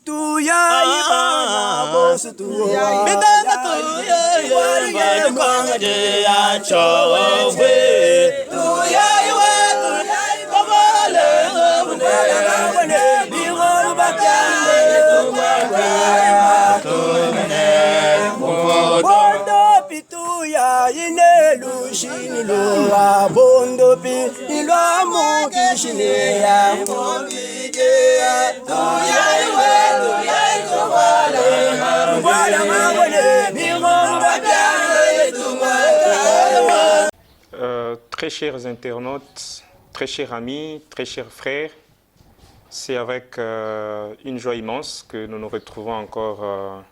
tuya ibana bosu tuya Bitanga tuya yemba kwangade ya chowe tuya iwe tuya ibale ngabune bingol bakande bondo pituya inelu shinilo bondo pi ilwa mukishine ya tuya iwe tuya ibale ngabune bingol bakande. Très chers internautes, très chers amis, très chers frères, c'est avec une joie immense que nous nous retrouvons encore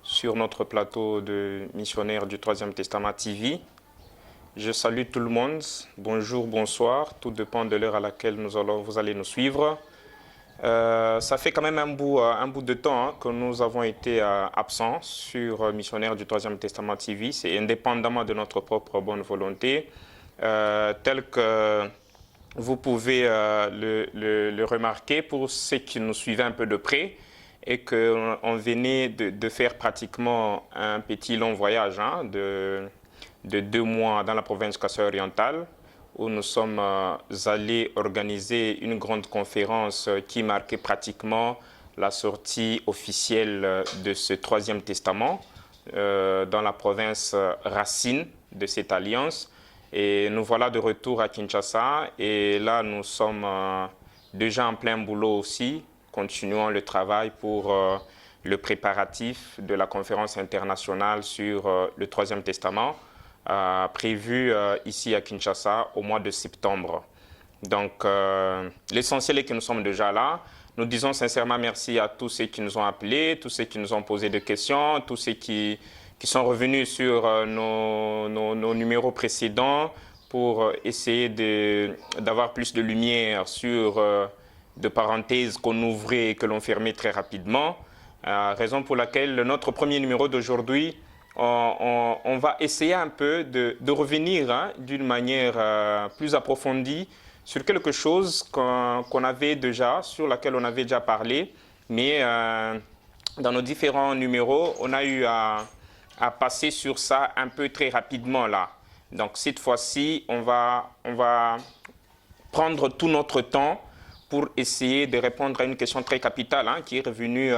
sur notre plateau de missionnaires du Troisième Testament TV. Je salue tout le monde, bonjour, bonsoir, tout dépend de l'heure à laquelle vous allez nous suivre. Ça fait quand même un bout de temps que nous avons été absents sur missionnaires du Troisième Testament TV. C'est indépendamment de notre propre bonne volonté, tel que vous pouvez le remarquer pour ceux qui nous suivaient un peu de près et qu'on venait de faire pratiquement un petit long voyage de 2 mois dans la province Kasaï-Orientale, où nous sommes allés organiser une grande conférence qui marquait pratiquement la sortie officielle de ce Troisième Testament dans la province racine de cette alliance. Et nous voilà de retour à Kinshasa et là nous sommes déjà en plein boulot aussi. Continuons le travail pour le préparatif de la conférence internationale sur le Troisième Testament prévue ici à Kinshasa au mois de septembre. Donc l'essentiel est que nous sommes déjà là. Nous disons sincèrement merci à tous ceux qui nous ont appelés, tous ceux qui nous ont posé des questions, tous ceux qui sont revenus sur nos numéros précédents pour essayer d'avoir plus de lumière sur de parenthèses qu'on ouvrait et que l'on fermait très rapidement. Raison pour laquelle notre premier numéro d'aujourd'hui, on va essayer un peu de revenir d'une manière plus approfondie sur quelque chose sur laquelle on avait déjà parlé, mais dans nos différents numéros, on a eu à passer sur ça un peu très rapidement là. Donc cette fois-ci, on va prendre tout notre temps pour essayer de répondre à une question très capitale qui est revenue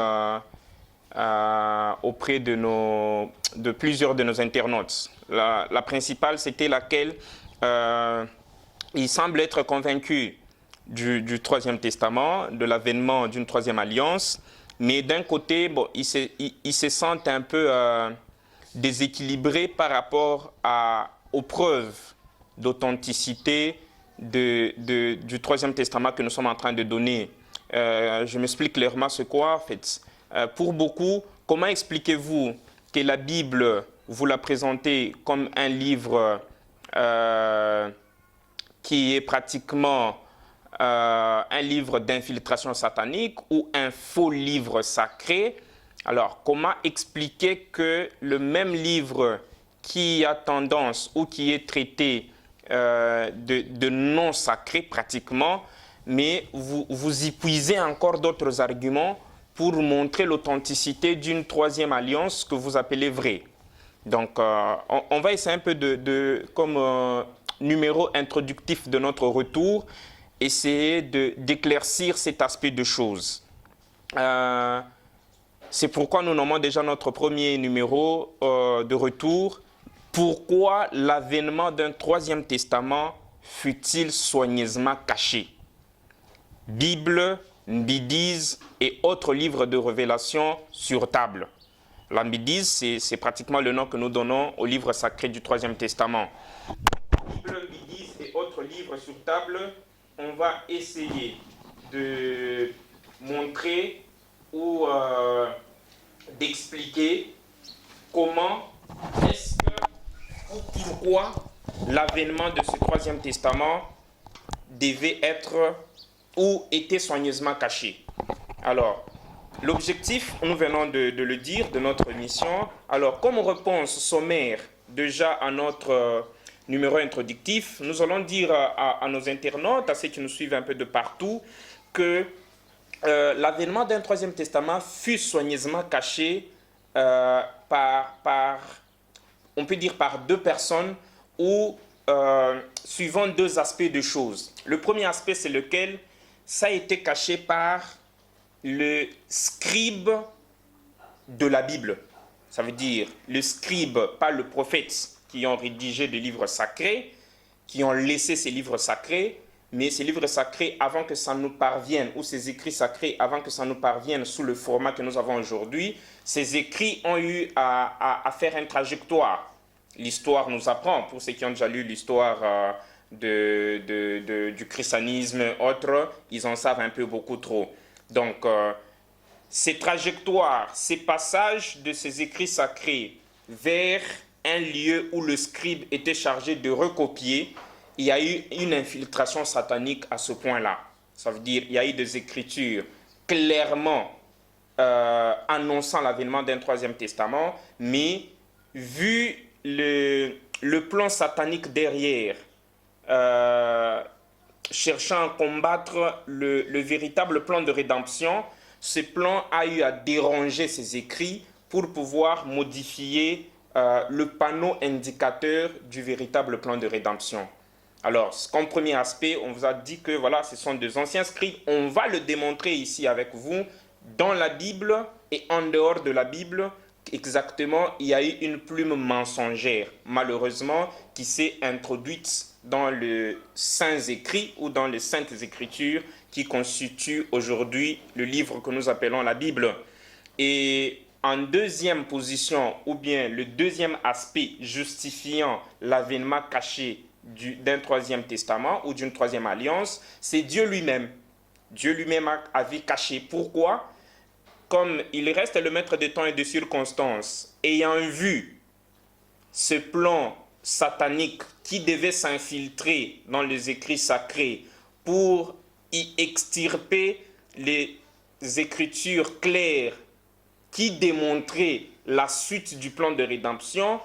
auprès de plusieurs de nos internautes. La principale, c'était laquelle ils semblent être convaincus du Troisième Testament, de l'avènement d'une troisième alliance, mais d'un côté, bon, ils se sentent un peu déséquilibrés par rapport aux preuves d'authenticité du Troisième Testament que nous sommes en train de donner. Je m'explique clairement ce quoi, en fait. Pour beaucoup, comment expliquez-vous que la Bible, vous la présentez comme un livre qui est pratiquement un livre d'infiltration satanique ou un faux livre sacré? Alors, comment expliquer que le même livre qui a tendance ou qui est traité de non sacré pratiquement, mais vous y puisez encore d'autres arguments pour montrer l'authenticité d'une troisième alliance que vous appelez vraie. Donc, on va essayer un peu comme numéro introductif de notre retour, essayer d'éclaircir cet aspect de choses. C'est pourquoi nous nommons déjà notre premier numéro de retour. Pourquoi l'avènement d'un Troisième Testament fut-il soigneusement caché? Bible, Mbidise et autres livres de révélation sur table. La Mbidise, c'est pratiquement le nom que nous donnons au livre sacré du Troisième Testament. Bible, Mbidise et autres livres sur table, on va essayer de montrer ou d'expliquer comment est-ce que ou pourquoi l'avènement de ce Troisième Testament devait être ou était soigneusement caché. Alors, l'objectif, nous venons de le dire, de notre mission. Alors, comme réponse sommaire déjà à notre numéro introductif, nous allons dire à nos internautes, à ceux qui nous suivent un peu de partout, que l'avènement d'un troisième testament fut soigneusement caché on peut dire par deux personnes ou suivant deux aspects de choses. Le premier aspect, c'est lequel ça a été caché par le scribe de la Bible. Ça veut dire le scribe, pas le prophète, qui ont rédigé des livres sacrés, qui ont laissé ces livres sacrés, mais ces livres sacrés, avant que ça nous parvienne, ou ces écrits sacrés, avant que ça nous parvienne sous le format que nous avons aujourd'hui, ces écrits ont eu à faire une trajectoire. L'histoire nous apprend, pour ceux qui ont déjà lu l'histoire du christianisme, autres, ils en savent un peu beaucoup trop. Donc, ces trajectoires, ces passages de ces écrits sacrés vers un lieu où le scribe était chargé de recopier, il y a eu une infiltration satanique à ce point-là. Ça veut dire qu'il y a eu des écritures clairement annonçant l'avènement d'un troisième testament, mais vu le plan satanique derrière, cherchant à combattre le véritable plan de rédemption, ce plan a eu à déranger ces écrits pour pouvoir modifier le panneau indicateur du véritable plan de rédemption. Alors, comme premier aspect, on vous a dit que voilà, ce sont deux anciens scribes. On va le démontrer ici avec vous, dans la Bible et en dehors de la Bible. Exactement, il y a eu une plume mensongère, malheureusement, qui s'est introduite dans les saints écrits ou dans les saintes écritures qui constituent aujourd'hui le livre que nous appelons la Bible. Et en deuxième position, ou bien le deuxième aspect justifiant l'avènement caché d'un troisième testament ou d'une troisième alliance, c'est Dieu lui-même. Dieu lui-même avait caché. Pourquoi ? Comme il reste le maître des temps et des circonstances, ayant vu ce plan satanique qui devait s'infiltrer dans les écrits sacrés pour y extirper les écritures claires qui démontraient la suite du plan de rédemption,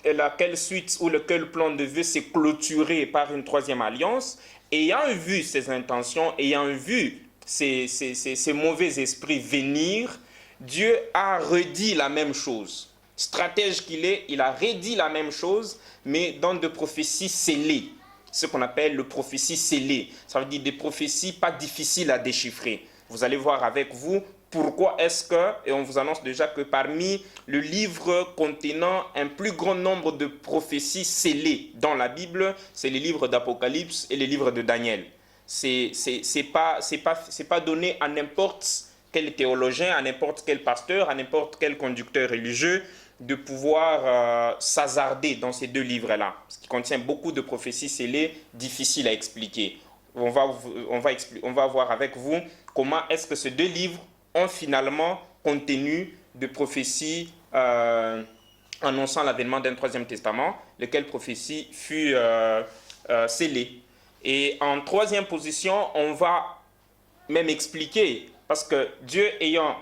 laquelle suite ou lequel plan devait se clôturer par une troisième alliance, ayant vu ses intentions, ayant vu ces mauvais esprits venir, Dieu a redit la même chose. Stratège qu'il est, il a redit la même chose, mais dans des prophéties scellées. Ce qu'on appelle le prophétie scellée. Ça veut dire des prophéties pas difficiles à déchiffrer. Vous allez voir avec vous pourquoi est-ce que, et on vous annonce déjà que parmi le livre contenant un plus grand nombre de prophéties scellées dans la Bible, c'est les livres d'Apocalypse et les livres de Daniel. C'est pas donné à n'importe quel théologien, à n'importe quel pasteur, à n'importe quel conducteur religieux de pouvoir s'hasarder dans ces deux livres-là, parce qu'il contient beaucoup de prophéties scellées difficiles à expliquer. On va voir avec vous comment est-ce que ces deux livres ont finalement contenu de prophéties annonçant l'avènement d'un troisième testament, lequel prophétie fut scellée. Et en troisième position, on va même expliquer, parce que Dieu ayant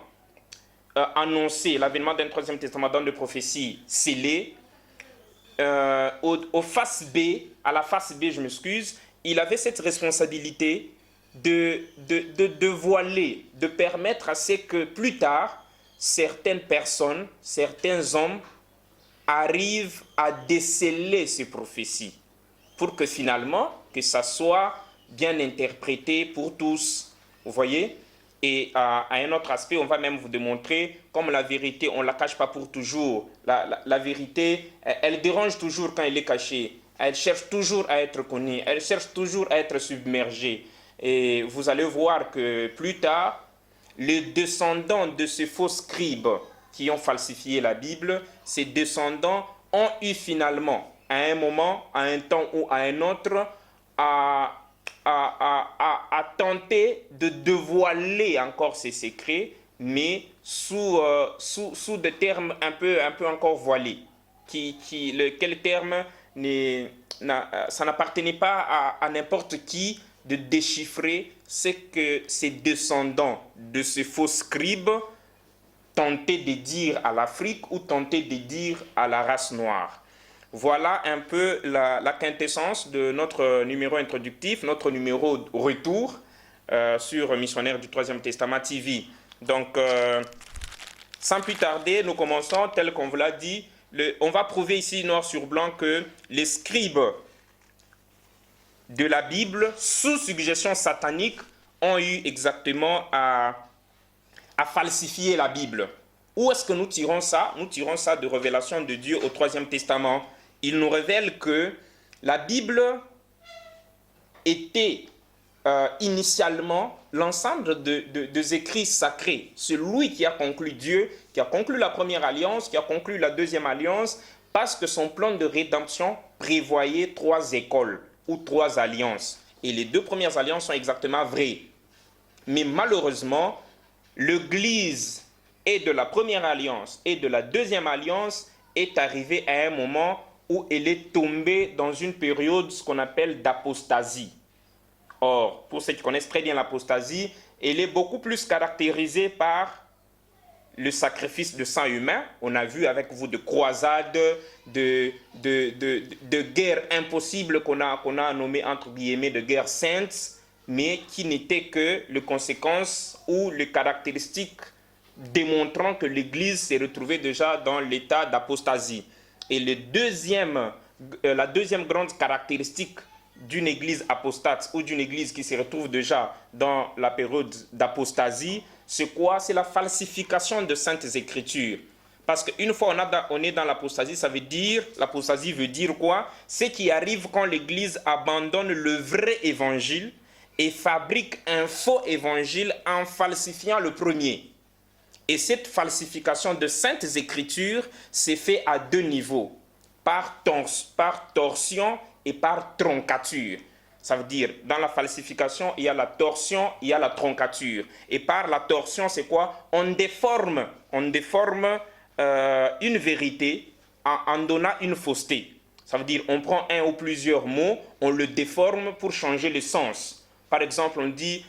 annoncé l'avènement d'un troisième testament dans des prophéties scellées, à la face B, je m'excuse, il avait cette responsabilité de voiler, de permettre à ce que plus tard, certaines personnes, certains hommes arrivent à déceler ces prophéties pour que finalement, que ça soit bien interprété pour tous. Vous voyez ? Et à un autre aspect, on va même vous démontrer, comme la vérité, on ne la cache pas pour toujours. La vérité, elle dérange toujours quand elle est cachée. Elle cherche toujours à être connue. Elle cherche toujours à être submergée. Et vous allez voir que plus tard, les descendants de ces faux scribes qui ont falsifié la Bible, ces descendants ont eu finalement, à un moment, à un temps ou à un autre, à tenter de dévoiler encore ces secrets, mais sous des termes un peu encore voilés. Quel terme ça n'appartenait pas à n'importe qui de déchiffrer ce que ces descendants de ces faux scribes tentaient de dire à l'Afrique ou tentaient de dire à la race noire. Voilà un peu la quintessence de notre numéro introductif, notre numéro retour. sur Missionnaire du Troisième Testament TV. Donc, sans plus tarder, nous commençons, tel qu'on vous l'a dit. On va prouver ici, noir sur blanc, que les scribes de la Bible, sous suggestion satanique, ont eu exactement à falsifier la Bible. Où est-ce que nous tirons ça? Nous tirons ça de révélation de Dieu au Troisième Testament. Il nous révèle que la Bible était initialement l'ensemble des écrits sacrés. Celui qui a conclu Dieu, qui a conclu la première alliance, qui a conclu la deuxième alliance, parce que son plan de rédemption prévoyait 3 écoles ou 3 alliances. Et les 2 premières alliances sont exactement vraies. Mais malheureusement, l'Église et de la première alliance et de la deuxième alliance est arrivée à un moment où elle est tombée dans une période, ce qu'on appelle d'apostasie. Or, pour ceux qui connaissent très bien l'apostasie, elle est beaucoup plus caractérisée par le sacrifice de sang humain. On a vu avec vous de croisades, de guerres impossibles qu'on a nommées entre guillemets de guerres saintes, mais qui n'étaient que les conséquences ou les caractéristiques démontrant que l'Église s'est retrouvée déjà dans l'état d'apostasie. Et la deuxième grande caractéristique d'une Église apostate ou d'une Église qui se retrouve déjà dans la période d'apostasie, c'est quoi? C'est la falsification de Saintes Écritures. Parce qu'une fois on est dans l'apostasie, l'apostasie veut dire quoi? Ce qui arrive quand l'Église abandonne le vrai évangile et fabrique un faux évangile en falsifiant le premier. Et cette falsification de Saintes Écritures s'est faite à 2 niveaux, par torsion et par troncature. Ça veut dire, dans la falsification, il y a la torsion, il y a la troncature. Et par la torsion, c'est quoi? On déforme une vérité en donnant une fausseté. Ça veut dire, on prend un ou plusieurs mots, on le déforme pour changer le sens. Par exemple, on dit,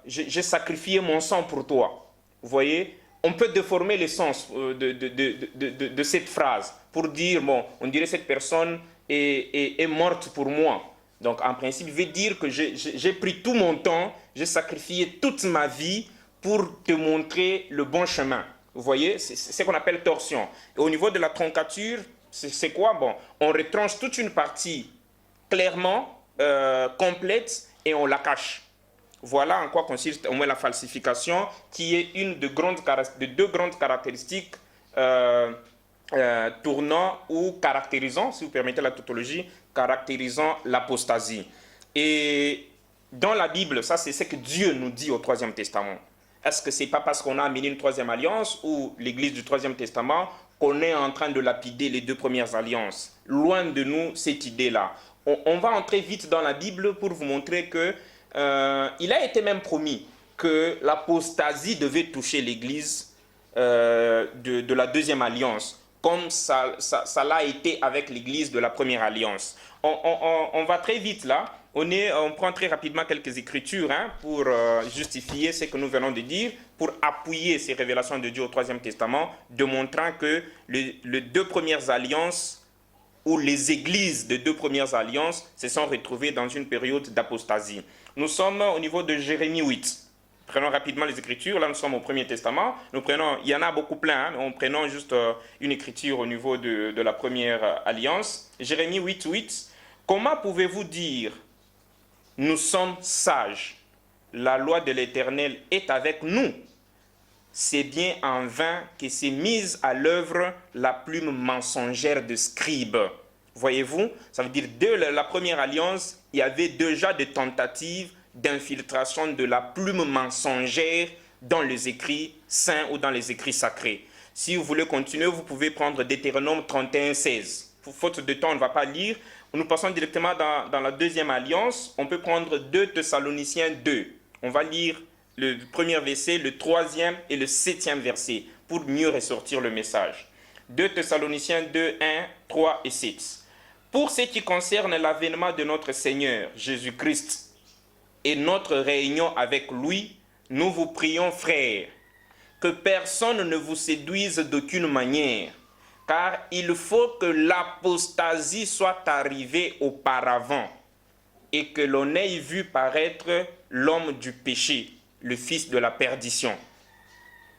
j'ai sacrifié mon sang pour toi. Vous voyez, on peut déformer le sens de cette phrase pour dire, bon, on dirait cette personne est morte pour moi. Donc, en principe, il veut dire que j'ai pris tout mon temps, j'ai sacrifié toute ma vie pour te montrer le bon chemin. Vous voyez, c'est ce qu'on appelle torsion. Et au niveau de la troncature, c'est quoi? Bon, on retranche toute une partie clairement complète et on la cache. Voilà en quoi consiste au moins la falsification, qui est une de 2 grandes caractéristiques tournant ou caractérisant, si vous permettez la tautologie, caractérisant l'apostasie. Et dans la Bible, ça c'est ce que Dieu nous dit au Troisième Testament. Est-ce que c'est pas parce qu'on a amené une 3e alliance ou l'Église du Troisième Testament qu'on est en train de lapider les 2 premières alliances? Loin de nous cette idée-là. On va entrer vite dans la Bible pour vous montrer que il a été même promis que l'apostasie devait toucher l'Église de la 2e alliance, comme ça l'a été avec l'Église de la première alliance. On va très vite là, on prend très rapidement quelques écritures pour justifier ce que nous venons de dire, pour appuyer ces révélations de Dieu au Troisième Testament, démontrant que les 2 premières alliances où les églises de 2 premières alliances se sont retrouvées dans une période d'apostasie. Nous sommes au niveau de Jérémie 8. Prenons rapidement les Écritures. Là, nous sommes au Premier Testament. Il y en a beaucoup plein. On prenons juste une écriture au niveau de la première alliance. Jérémie 8, 8. Comment pouvez-vous dire « Nous sommes sages, la loi de l'Éternel est avec nous » C'est bien en vain que s'est mise à l'œuvre la plume mensongère de scribe. Voyez-vous, ça veut dire dès la première alliance, il y avait déjà des tentatives d'infiltration de la plume mensongère dans les écrits saints ou dans les écrits sacrés. Si vous voulez continuer, vous pouvez prendre Deutéronome 31, 16. Pour faute de temps, on ne va pas lire. Nous passons directement dans la 2e alliance. On peut prendre 2 Thessaloniciens 2. On va lire le premier verset, le 3e et le 7e verset pour mieux ressortir le message. 2 Thessaloniciens 2, 1, 3 et 7. Pour ce qui concerne l'avènement de notre Seigneur Jésus-Christ et notre réunion avec lui, nous vous prions, frères, que personne ne vous séduise d'aucune manière, car il faut que l'apostasie soit arrivée auparavant et que l'on ait vu paraître l'homme du péché, le fils de la perdition.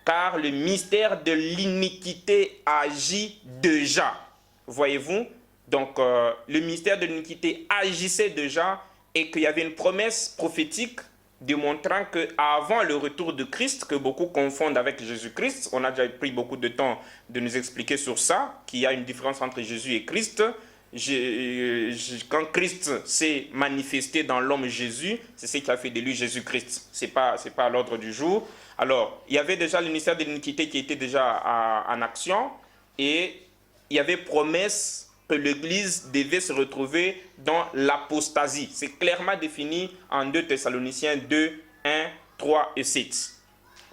Car le mystère de l'iniquité agit déjà. Voyez-vous? Donc, le mystère de l'iniquité agissait déjà et qu'il y avait une promesse prophétique démontrant qu'avant le retour de Christ, que beaucoup confondent avec Jésus-Christ, on a déjà pris beaucoup de temps de nous expliquer sur ça, qu'il y a une différence entre Jésus et Christ. Quand Christ s'est manifesté dans l'homme Jésus, c'est ce qui a fait de lui Jésus-Christ. Ce n'est pas à l'ordre du jour. Alors, il y avait déjà le ministère de l'iniquité qui était déjà en action et il y avait promesse que l'Église devait se retrouver dans l'apostasie. C'est clairement défini en 2 Thessaloniciens 2, 1, 3 et 7.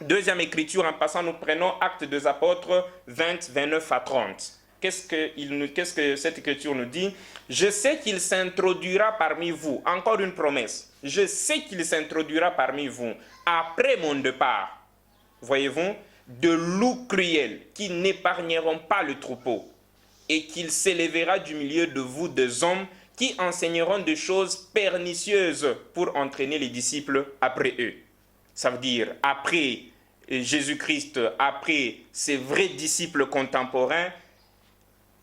Deuxième écriture, en passant, nous prenons Actes des Apôtres 20, 29 à 30. Qu'est-ce que cette écriture nous dit? Je sais qu'il s'introduira parmi vous. Encore une promesse. Je sais qu'il s'introduira parmi vous après mon départ. Voyez-vous, de loups cruels qui n'épargneront pas le troupeau, et qu'il s'élèvera du milieu de vous des hommes qui enseigneront des choses pernicieuses pour entraîner les disciples après eux. Ça veut dire, après Jésus-Christ, après ses vrais disciples contemporains,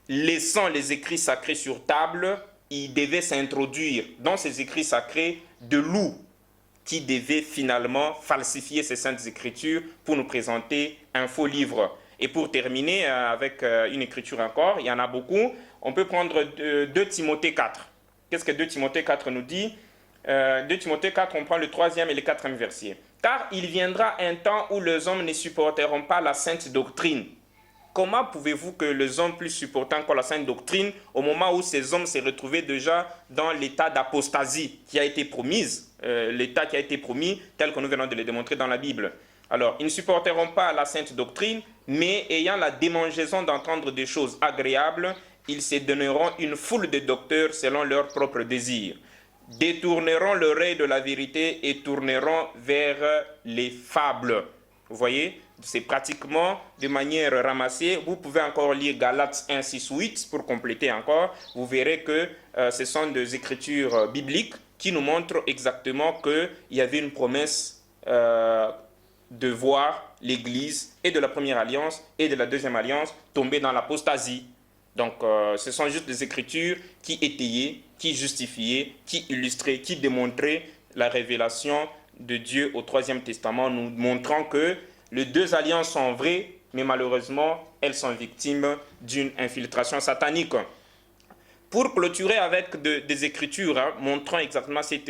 laissant les écrits sacrés sur table, il devait s'introduire dans ces écrits sacrés de loups qui devaient finalement falsifier ces saintes écritures pour nous présenter un faux livre. Et pour terminer avec une écriture encore, il y en a beaucoup, on peut prendre 2 Timothée 4. Qu'est-ce que 2 Timothée 4 nous dit? 2 Timothée 4, on prend le 3e et le 4e verset. Car il viendra un temps où les hommes ne supporteront pas la sainte doctrine. Comment pouvez-vous que les hommes puissent supporter encore la sainte doctrine au moment où ces hommes s'est retrouvés déjà dans l'état d'apostasie qui a été promise, l'état qui a été promis tel que nous venons de le démontrer dans la Bible. Alors, ils ne supporteront pas la sainte doctrine, mais ayant la démangeaison d'entendre des choses agréables, ils se donneront une foule de docteurs selon leurs propres désirs, détourneront l'oreille de la vérité et tourneront vers les fables. Vous voyez, c'est pratiquement de manière ramassée. Vous pouvez encore lire Galates 1, 6, 8 pour compléter encore. Vous verrez que ce sont des écritures bibliques qui nous montrent exactement qu'il y avait une promesse de voir l'Église et de la première alliance et de la deuxième alliance tomber dans l'apostasie. Donc, ce sont juste des écritures qui étayaient, qui justifiaient, qui illustraient, qui démontraient la révélation de Dieu au Troisième Testament, nous montrant que les deux alliances sont vraies, mais malheureusement, elles sont victimes d'une infiltration satanique. Pour clôturer avec des écritures montrant exactement cet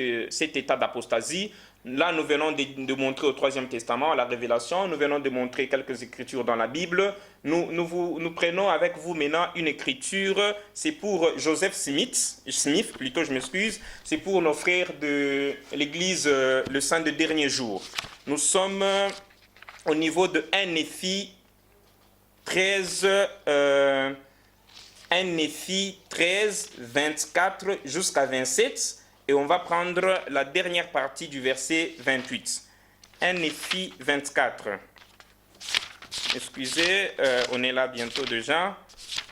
état d'apostasie, là, nous venons de montrer au Troisième Testament la révélation, nous venons de montrer quelques écritures dans la Bible. Nous prenons avec vous maintenant une écriture, c'est pour Joseph Smith, c'est pour nos frères de l'Église, le Saint de dernier jour. Nous sommes au niveau de 1 Néphi 13, 24 jusqu'à 27. Et on va prendre la dernière partie du verset 28. 1 Néphi 24. Excusez, on est là bientôt déjà.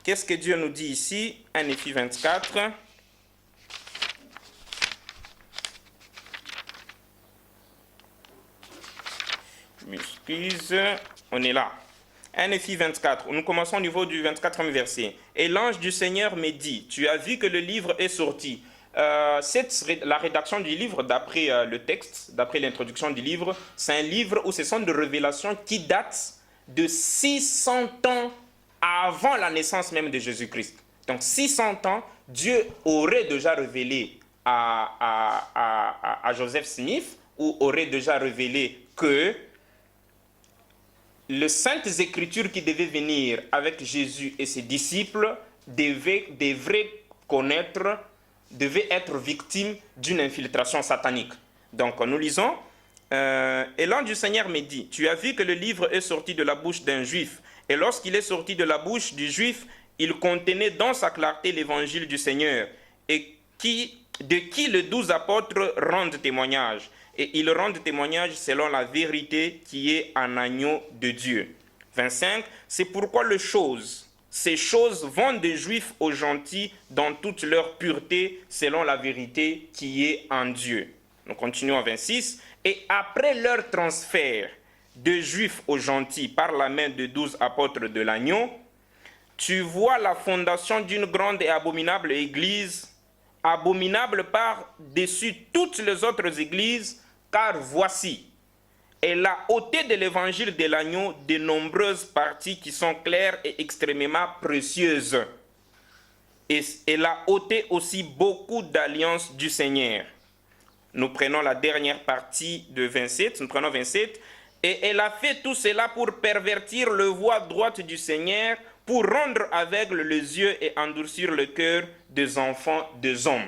Qu'est-ce que Dieu nous dit ici? 1 Néphi 24. Je m'excuse, on est là. 1 Néphi 24. Nous commençons au niveau du 24e verset. Et l'ange du Seigneur me dit, tu as vu que le livre est sorti. La rédaction du livre, d'après le texte, d'après l'introduction du livre, c'est un livre où ce sont des révélations qui datent de 600 ans avant la naissance même de Jésus-Christ. Donc 600 ans, Dieu aurait déjà révélé à Joseph Smith, ou aurait déjà révélé que les saintes écritures qui devaient venir avec Jésus et ses disciples devaient être victimes d'une infiltration satanique. Donc nous lisons, et l'ange du Seigneur me dit, tu as vu que le livre est sorti de la bouche d'un juif, et lorsqu'il est sorti de la bouche du juif, il contenait dans sa clarté l'évangile du Seigneur, et de qui les 12 apôtres rendent témoignage, et ils rendent témoignage selon la vérité qui est un agneau de Dieu. 25, c'est pourquoi ces choses vont des Juifs aux gentils dans toute leur pureté selon la vérité qui est en Dieu. Nous continuons à 26. Et après leur transfert de juifs aux gentils par la main de 12 apôtres de l'agneau, tu vois la fondation d'une grande et abominable église, abominable par-dessus toutes les autres églises, car voici, elle a ôté de l'évangile de l'agneau de nombreuses parties qui sont claires et extrêmement précieuses. Et elle a ôté aussi beaucoup d'alliances du Seigneur. Nous prenons la dernière partie de 27, nous prenons 27, et elle a fait tout cela pour pervertir le voie droite du Seigneur, pour rendre aveugles les yeux et endurcir le cœur des enfants des hommes.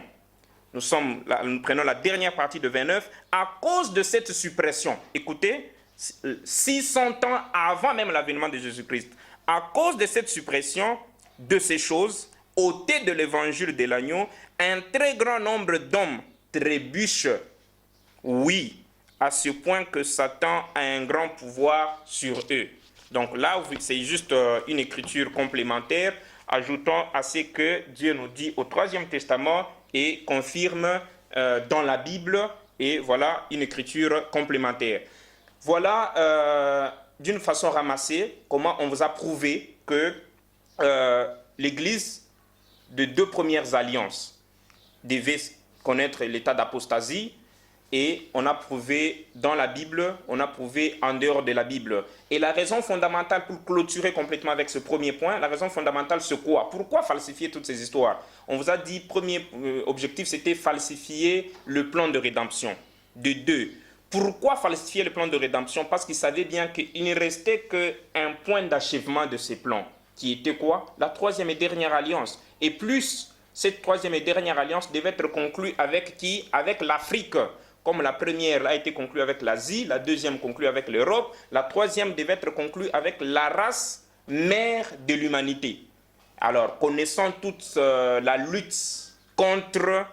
Nous prenons la dernière partie de 29, à cause de cette suppression. Écoutez, 600 ans avant même l'avènement de Jésus-Christ, à cause de cette suppression de ces choses, ôtées de l'évangile de l'agneau, un très grand nombre d'hommes trébuchent, oui, à ce point que Satan a un grand pouvoir sur eux. Donc là, c'est juste une écriture complémentaire, ajoutant à ce que Dieu nous dit au Troisième Testament et confirme dans la Bible, et voilà une écriture complémentaire. Voilà d'une façon ramassée comment on vous a prouvé que l'Église de deux premières alliances devait connaître l'état d'apostasie, et on a prouvé dans la Bible, on a prouvé en dehors de la Bible. Et la raison fondamentale, pour clôturer complètement avec ce premier point, la raison fondamentale c'est quoi? Pourquoi falsifier toutes ces histoires? On vous a dit, premier objectif, c'était falsifier le plan de rédemption. De deux, pourquoi falsifier le plan de rédemption? Parce qu'ils savaient bien qu'il ne restait qu'un point d'achèvement de ces plans, qui était quoi? La troisième et dernière alliance. Et plus, cette troisième et dernière alliance devait être conclue avec qui? Avec l'Afrique. Comme la première a été conclue avec l'Asie, la deuxième conclue avec l'Europe, la troisième devait être conclue avec la race mère de l'humanité. Alors, connaissant toute la lutte contre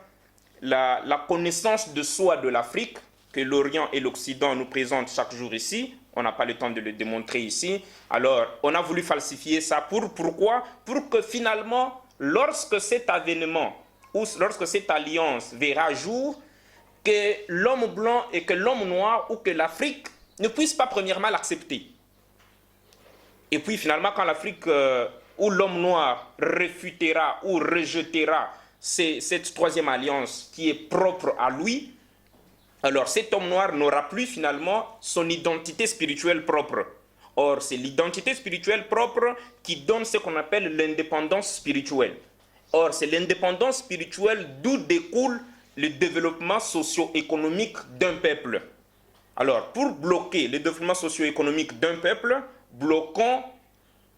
la connaissance de soi de l'Afrique, que l'Orient et l'Occident nous présentent chaque jour ici, on n'a pas le temps de le démontrer ici, alors on a voulu falsifier ça. Pourquoi? Pour que finalement, lorsque cet avènement, ou lorsque cette alliance verra jour, que l'homme blanc et que l'homme noir ou que l'Afrique ne puissent pas premièrement l'accepter. Et puis finalement, quand l'Afrique ou l'homme noir réfutera ou rejetera cette troisième alliance qui est propre à lui, alors cet homme noir n'aura plus finalement son identité spirituelle propre. Or, c'est l'identité spirituelle propre qui donne ce qu'on appelle l'indépendance spirituelle. Or, c'est l'indépendance spirituelle d'où découle le développement socio-économique d'un peuple. Alors, pour bloquer le développement socio-économique d'un peuple, bloquons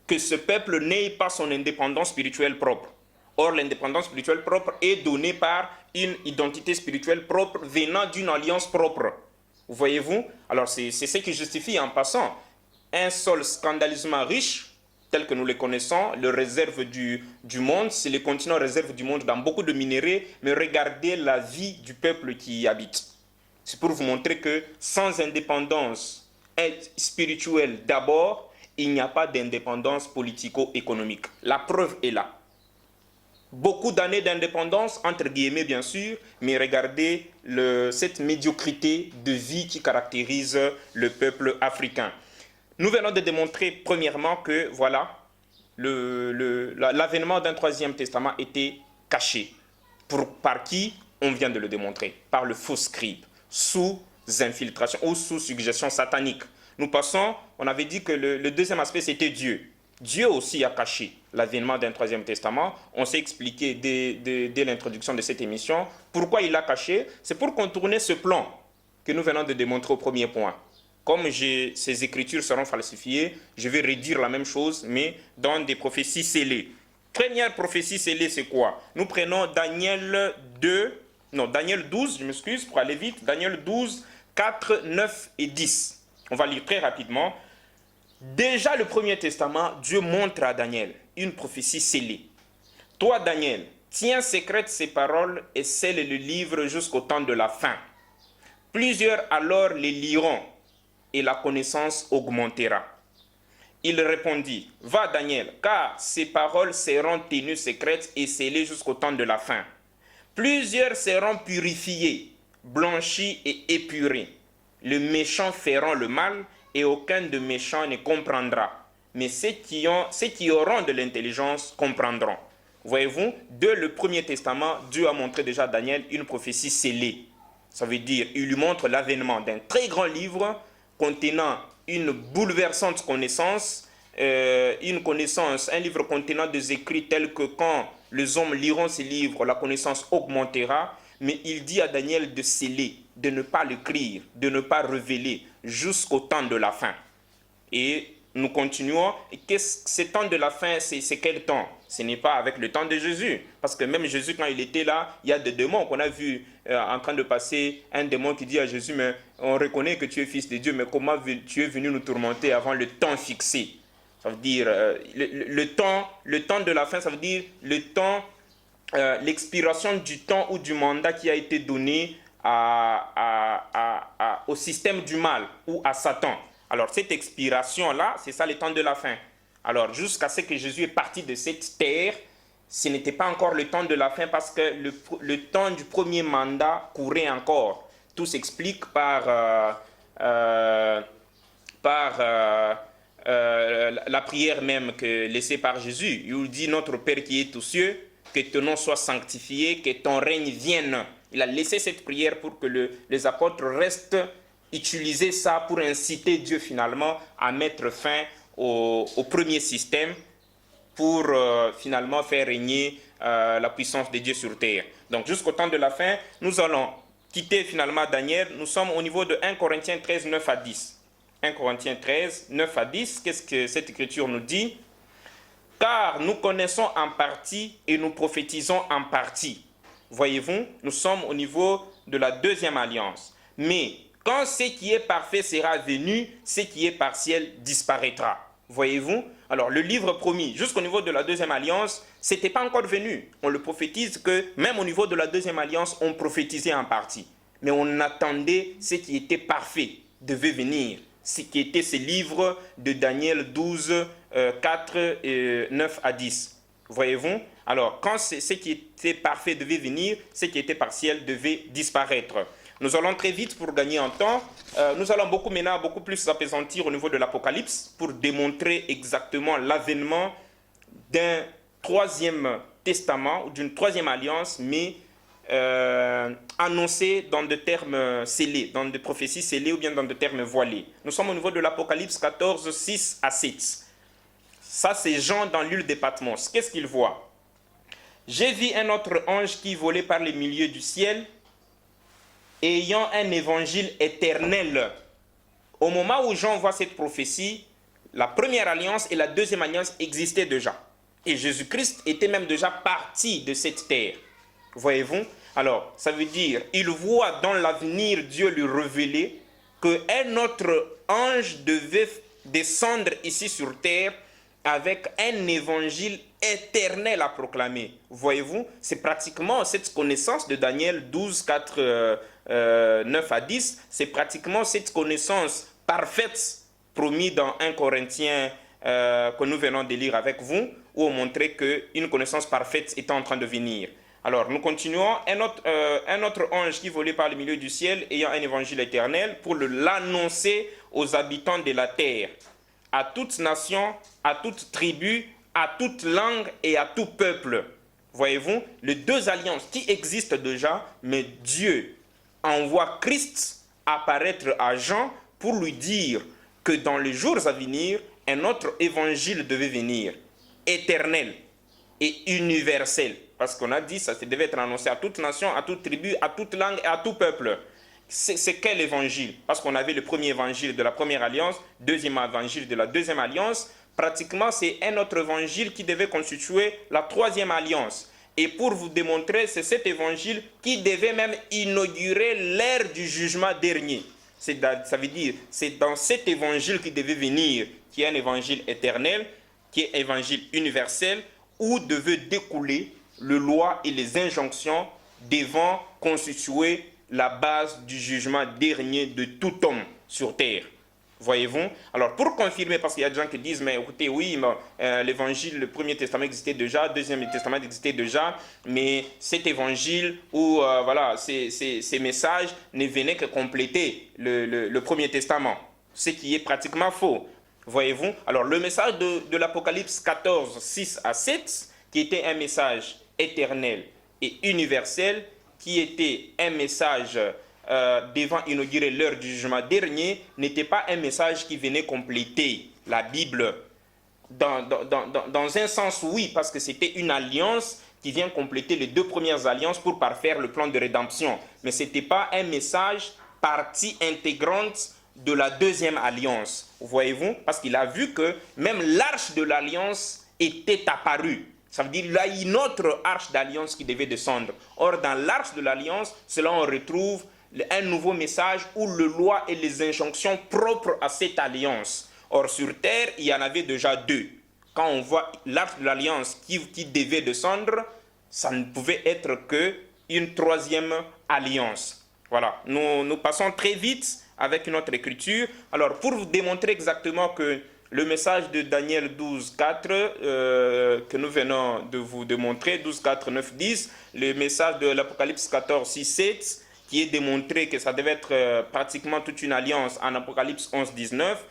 que ce peuple n'ait pas son indépendance spirituelle propre. Or, l'indépendance spirituelle propre est donnée par une identité spirituelle propre venant d'une alliance propre. Voyez-vous? Alors, c'est ce qui justifie en passant un sol scandaleusement riche, tel que nous le connaissons, le réserve du monde, c'est le continent réserve du monde dans beaucoup de minéraux, mais regardez la vie du peuple qui y habite. C'est pour vous montrer que sans indépendance spirituelle d'abord, il n'y a pas d'indépendance politico-économique. La preuve est là. Beaucoup d'années d'indépendance, entre guillemets bien sûr, mais regardez cette médiocrité de vie qui caractérise le peuple africain. Nous venons de démontrer premièrement que voilà, l'avènement d'un troisième testament était caché. Par qui? On vient de le démontrer. Par le faux scribe, sous infiltration ou sous suggestion satanique. Nous passons, on avait dit que le deuxième aspect c'était Dieu. Dieu aussi a caché l'avènement d'un troisième testament. On s'est expliqué dès l'introduction de cette émission. Pourquoi il l'a caché? C'est pour contourner ce plan que nous venons de démontrer au premier point. Comme ces écritures seront falsifiées, je vais redire la même chose, mais dans des prophéties scellées. Première prophétie scellée, c'est quoi? Nous prenons Daniel 12, je m'excuse pour aller vite, Daniel 12, 4, 9 et 10. On va lire très rapidement. Déjà le Premier Testament, Dieu montre à Daniel une prophétie scellée. Toi, Daniel, tiens secrètes ces paroles et scelle le livre jusqu'au temps de la fin. Plusieurs alors les liront et la connaissance augmentera. Il répondit, va Daniel, car ces paroles seront tenues secrètes et scellées jusqu'au temps de la fin. Plusieurs seront purifiés, blanchis et épurés. Le méchant feront le mal et aucun de méchant ne comprendra. Mais ceux qui auront de l'intelligence comprendront. Voyez-vous, dès le Premier Testament, Dieu a montré déjà à Daniel une prophétie scellée. Ça veut dire, il lui montre l'avènement d'un très grand livre contenant une bouleversante connaissance, un livre contenant des écrits tels que quand les hommes liront ces livres, la connaissance augmentera. Mais il dit à Daniel de sceller, de ne pas l'écrire, de ne pas révéler jusqu'au temps de la fin. Et nous continuons. Et ce temps de la fin, c'est quel temps? Ce n'est pas avec le temps de Jésus. Parce que même Jésus, quand il était là, il y a des démons qu'on a vus en train de passer. Un démon qui dit à Jésus, mais on reconnaît que tu es fils de Dieu, mais comment tu es venu nous tourmenter avant le temps fixé? Ça veut dire le temps de la fin, ça veut dire le temps, l'expiration du temps ou du mandat qui a été donné au système du mal ou à Satan. Alors cette expiration-là, c'est ça le temps de la fin. Alors jusqu'à ce que Jésus est parti de cette terre, ce n'était pas encore le temps de la fin parce que le temps du premier mandat courait encore. Tout s'explique par la prière même laissée par Jésus. Il dit, notre Père qui est aux cieux, que ton nom soit sanctifié, que ton règne vienne. Il a laissé cette prière pour que les apôtres restent utiliser ça pour inciter Dieu finalement à mettre fin au premier système pour finalement faire régner la puissance de Dieu sur terre. Donc jusqu'au temps de la fin, nous allons quitter finalement Daniel. Nous sommes au niveau de 1 Corinthiens 13, 9 à 10. 1 Corinthiens 13, 9 à 10, qu'est-ce que cette écriture nous dit? Car nous connaissons en partie et nous prophétisons en partie. Voyez-vous, nous sommes au niveau de la deuxième alliance. Mais quand ce qui est parfait sera venu, ce qui est partiel disparaîtra. Voyez-vous? Alors le livre promis, jusqu'au niveau de la deuxième alliance, ce n'était pas encore venu. On le prophétise que même au niveau de la deuxième alliance, on prophétisait en partie. Mais on attendait ce qui était parfait devait venir. Ce qui était ce livre de Daniel 12, 4, 9 à 10. Voyez-vous? Alors, quand ce qui était parfait devait venir, ce qui était partiel devait disparaître. Nous allons très vite pour gagner en temps. Nous allons beaucoup plus s'apaisantir au niveau de l'Apocalypse pour démontrer exactement l'avènement d'un troisième testament ou d'une troisième alliance, mais annoncé dans des termes scellés, dans des prophéties scellées ou bien dans des termes voilés. Nous sommes au niveau de l'Apocalypse 14, 6 à 7. Ça, c'est Jean dans l'île de Patmos. Qu'est-ce qu'il voit? J'ai vu un autre ange qui volait par les milieux du ciel, ayant un évangile éternel. Au moment où Jean voit cette prophétie, la première alliance et la deuxième alliance existaient déjà. Et Jésus-Christ était même déjà parti de cette terre. Voyez-vous? Alors, ça veut dire, il voit dans l'avenir Dieu lui révéler qu'un autre ange devait descendre ici sur terre avec un évangile éternel à proclamer. Voyez-vous? C'est pratiquement cette connaissance de Daniel 12, 4, 9 à 10, c'est pratiquement cette connaissance parfaite promise dans 1 Corinthiens que nous venons de lire avec vous, où on montrait qu'une connaissance parfaite est en train de venir. Alors, nous continuons. Un autre ange qui volait par le milieu du ciel, ayant un évangile éternel, pour l'annoncer aux habitants de la terre, à toute nation, à toute tribu, à toute langue et à tout peuple. Voyez-vous, les deux alliances qui existent déjà, mais Dieu envoie Christ apparaître à Jean pour lui dire que dans les jours à venir, un autre évangile devait venir, éternel et universel. Parce qu'on a dit ça devait être annoncé à toute nation, à toute tribu, à toute langue et à tout peuple. C'est quel évangile? Parce qu'on avait le premier évangile de la première alliance, deuxième évangile de la deuxième alliance. Pratiquement, c'est un autre évangile qui devait constituer la troisième alliance. Et pour vous démontrer, c'est cet évangile qui devait même inaugurer l'ère du jugement dernier. Ça veut dire, c'est dans cet évangile qui devait venir, qui est un évangile éternel, qui est un évangile universel, où devait découler les lois et les injonctions devant constituer la base du jugement dernier de tout homme sur terre. Voyez-vous? Alors, pour confirmer, parce qu'il y a des gens qui disent, mais écoutez, oui, l'évangile, le Premier Testament existait déjà, le Deuxième Testament existait déjà, mais cet évangile ou voilà, ces messages ne venaient que compléter le Premier Testament, ce qui est pratiquement faux. Voyez-vous? Alors, le message de l'Apocalypse 14, 6 à 7, qui était un message éternel et universel, qui était un message devant inaugurer l'heure du jugement dernier, n'était pas un message qui venait compléter la Bible. Dans un sens, oui, parce que c'était une alliance qui vient compléter les deux premières alliances pour parfaire le plan de rédemption. Mais ce n'était pas un message partie intégrante de la deuxième alliance. Voyez-vous? Parce qu'il a vu que même l'arche de l'alliance était apparue. Ça veut dire qu'il y a une autre arche d'alliance qui devait descendre. Or, dans l'arche de l'alliance, cela on retrouve un nouveau message où le loi et les injonctions propres à cette alliance. Or, sur terre, il y en avait déjà deux. Quand on voit l'arche de l'alliance qui devait descendre, ça ne pouvait être qu'une troisième alliance. Voilà, nous passons très vite avec une autre écriture. Alors, pour vous démontrer exactement que le message de Daniel 12, 4, que nous venons de vous démontrer, 12, 4, 9, 10, le message de l'Apocalypse 14, 6, 7, qui est démontré que ça devait être pratiquement toute une alliance en Apocalypse 11, 19,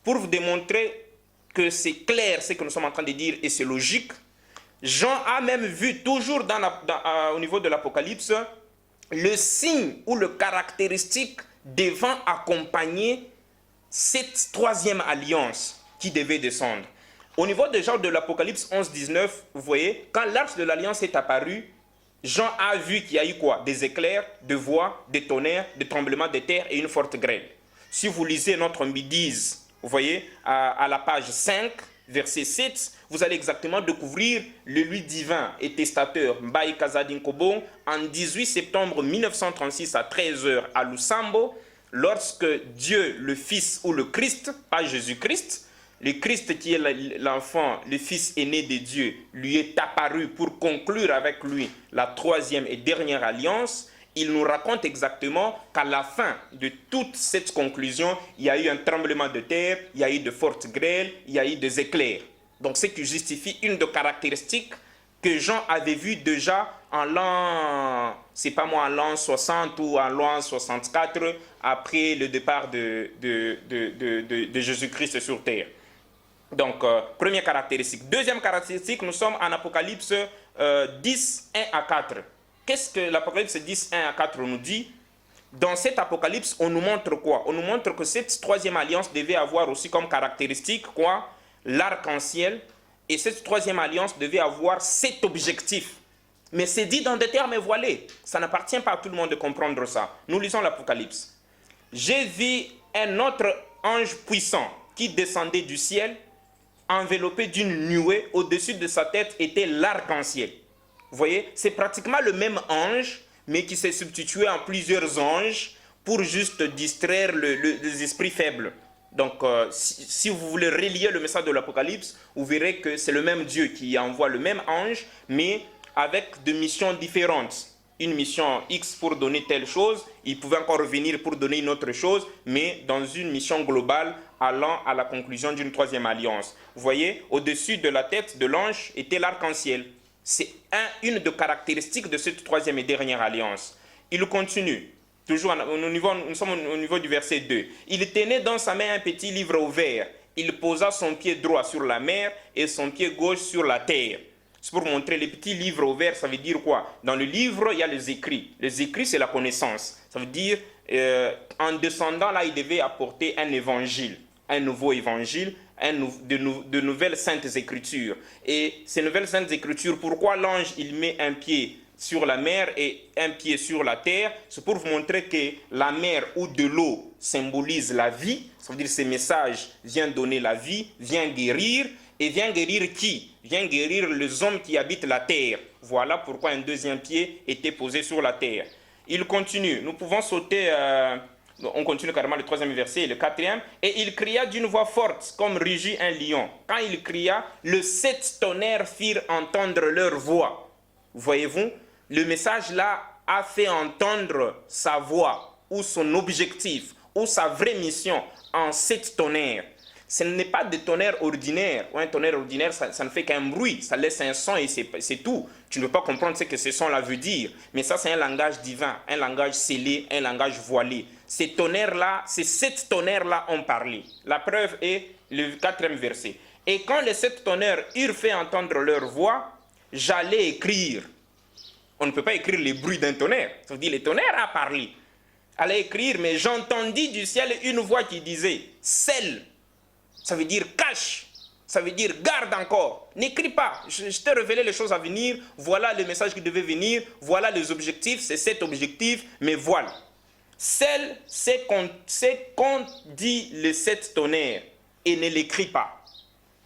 pour vous démontrer que c'est clair ce que nous sommes en train de dire et c'est logique. Jean a même vu toujours au niveau de l'Apocalypse le signe ou le caractéristique devant accompagner cette troisième alliance qui devait descendre. Au niveau de Jean de l'Apocalypse 11, 19, vous voyez, quand l'arche de l'alliance est apparue, Jean a vu qu'il y a eu quoi? Des éclairs, des voix, des tonnerres, des tremblements de terre et une forte grêle. Si vous lisez notre Midise, vous voyez, à la page 5, verset 7, vous allez exactement découvrir le lui divin et testateur Mbaye Kazadinkobo en 18 septembre 1936 à 13h à Lusambo, lorsque Dieu, le Fils ou le Christ, pas Jésus-Christ, le Christ qui est l'enfant, le Fils aîné de Dieu, lui est apparu pour conclure avec lui la troisième et dernière alliance. Il nous raconte exactement qu'à la fin de toute cette conclusion, il y a eu un tremblement de terre, il y a eu de fortes grêles, il y a eu des éclairs. Donc, ce qui justifie une des caractéristiques que Jean avait vu déjà en l'an, c'est pas moi, en l'an 60 ou en l'an 64, après le départ de Jésus-Christ sur terre. Donc, première caractéristique. Deuxième caractéristique, nous sommes en Apocalypse 10, 1 à 4. Qu'est-ce que l'Apocalypse 10, 1 à 4 nous dit? Dans cet Apocalypse, on nous montre quoi? On nous montre que cette troisième alliance devait avoir aussi comme caractéristique quoi? L'arc-en-ciel. Et cette troisième alliance devait avoir 7 objectifs. Mais c'est dit dans des termes voilés. Ça n'appartient pas à tout le monde de comprendre ça. Nous lisons l'Apocalypse. J'ai vu un autre ange puissant qui descendait du ciel, enveloppé d'une nuée. Au-dessus de sa tête était l'arc-en-ciel. Vous voyez, c'est pratiquement le même ange, mais qui s'est substitué en plusieurs anges pour juste distraire les esprits faibles. Donc, si vous voulez relier le message de l'Apocalypse, vous verrez que c'est le même Dieu qui envoie le même ange, mais avec des missions différentes. Une mission X pour donner telle chose, il pouvait encore revenir pour donner une autre chose, mais dans une mission globale allant à la conclusion d'une troisième alliance. Vous voyez, au-dessus de la tête de l'ange était l'arc-en-ciel. C'est une des caractéristiques de cette troisième et dernière alliance. Il continue. Toujours, nous sommes au niveau du verset 2. Il tenait dans sa main un petit livre ouvert. Il posa son pied droit sur la mer et son pied gauche sur la terre. C'est pour montrer les petits livres ouverts, ça veut dire quoi? Dans le livre, il y a les écrits. Les écrits, c'est la connaissance. Ça veut dire, en descendant là, il devait apporter un évangile, un nouveau évangile, de nouvelles saintes écritures. Et ces nouvelles saintes écritures, pourquoi l'ange, il met un pied sur la mer et un pied sur la terre? C'est pour vous montrer que la mer ou de l'eau symbolise la vie. Ça veut dire que ces messages viennent donner la vie, viennent guérir. Et vient guérir qui? Vient guérir les hommes qui habitent la terre. Voilà pourquoi un deuxième pied était posé sur la terre. Il continue. Nous pouvons sauter... on continue carrément le troisième verset et le quatrième. Et il cria d'une voix forte, comme rugit un lion. Quand il cria, les 7 tonnerres firent entendre leur voix. Voyez-vous, le message là a fait entendre sa voix, ou son objectif, ou sa vraie mission, en 7 tonnerres. Ce n'est pas des tonnerres ordinaires. Un tonnerre ordinaire, ça ne fait qu'un bruit. Ça laisse un son et c'est tout. Tu ne peux pas comprendre ce que ce son-là veut dire. Mais ça, c'est un langage divin, un langage scellé, un langage voilé. Ces tonnerres-là, ces 7 tonnerres-là ont parlé. La preuve est le 4e verset. Et quand les 7 tonnerres eurent fait entendre leur voix, j'allais écrire. On ne peut pas écrire les bruits d'un tonnerre. Ça veut dire le tonnerre a parlé. Allait écrire, mais j'entendis du ciel une voix qui disait « Scelle ». Ça veut dire cache, ça veut dire garde encore, n'écris pas, je t'ai révélé les choses à venir, voilà le message qui devait venir, voilà les objectifs, c'est cet objectif, mais voilà. Celle, c'est qu'on dit les 7 tonnerres et ne l'écrit pas.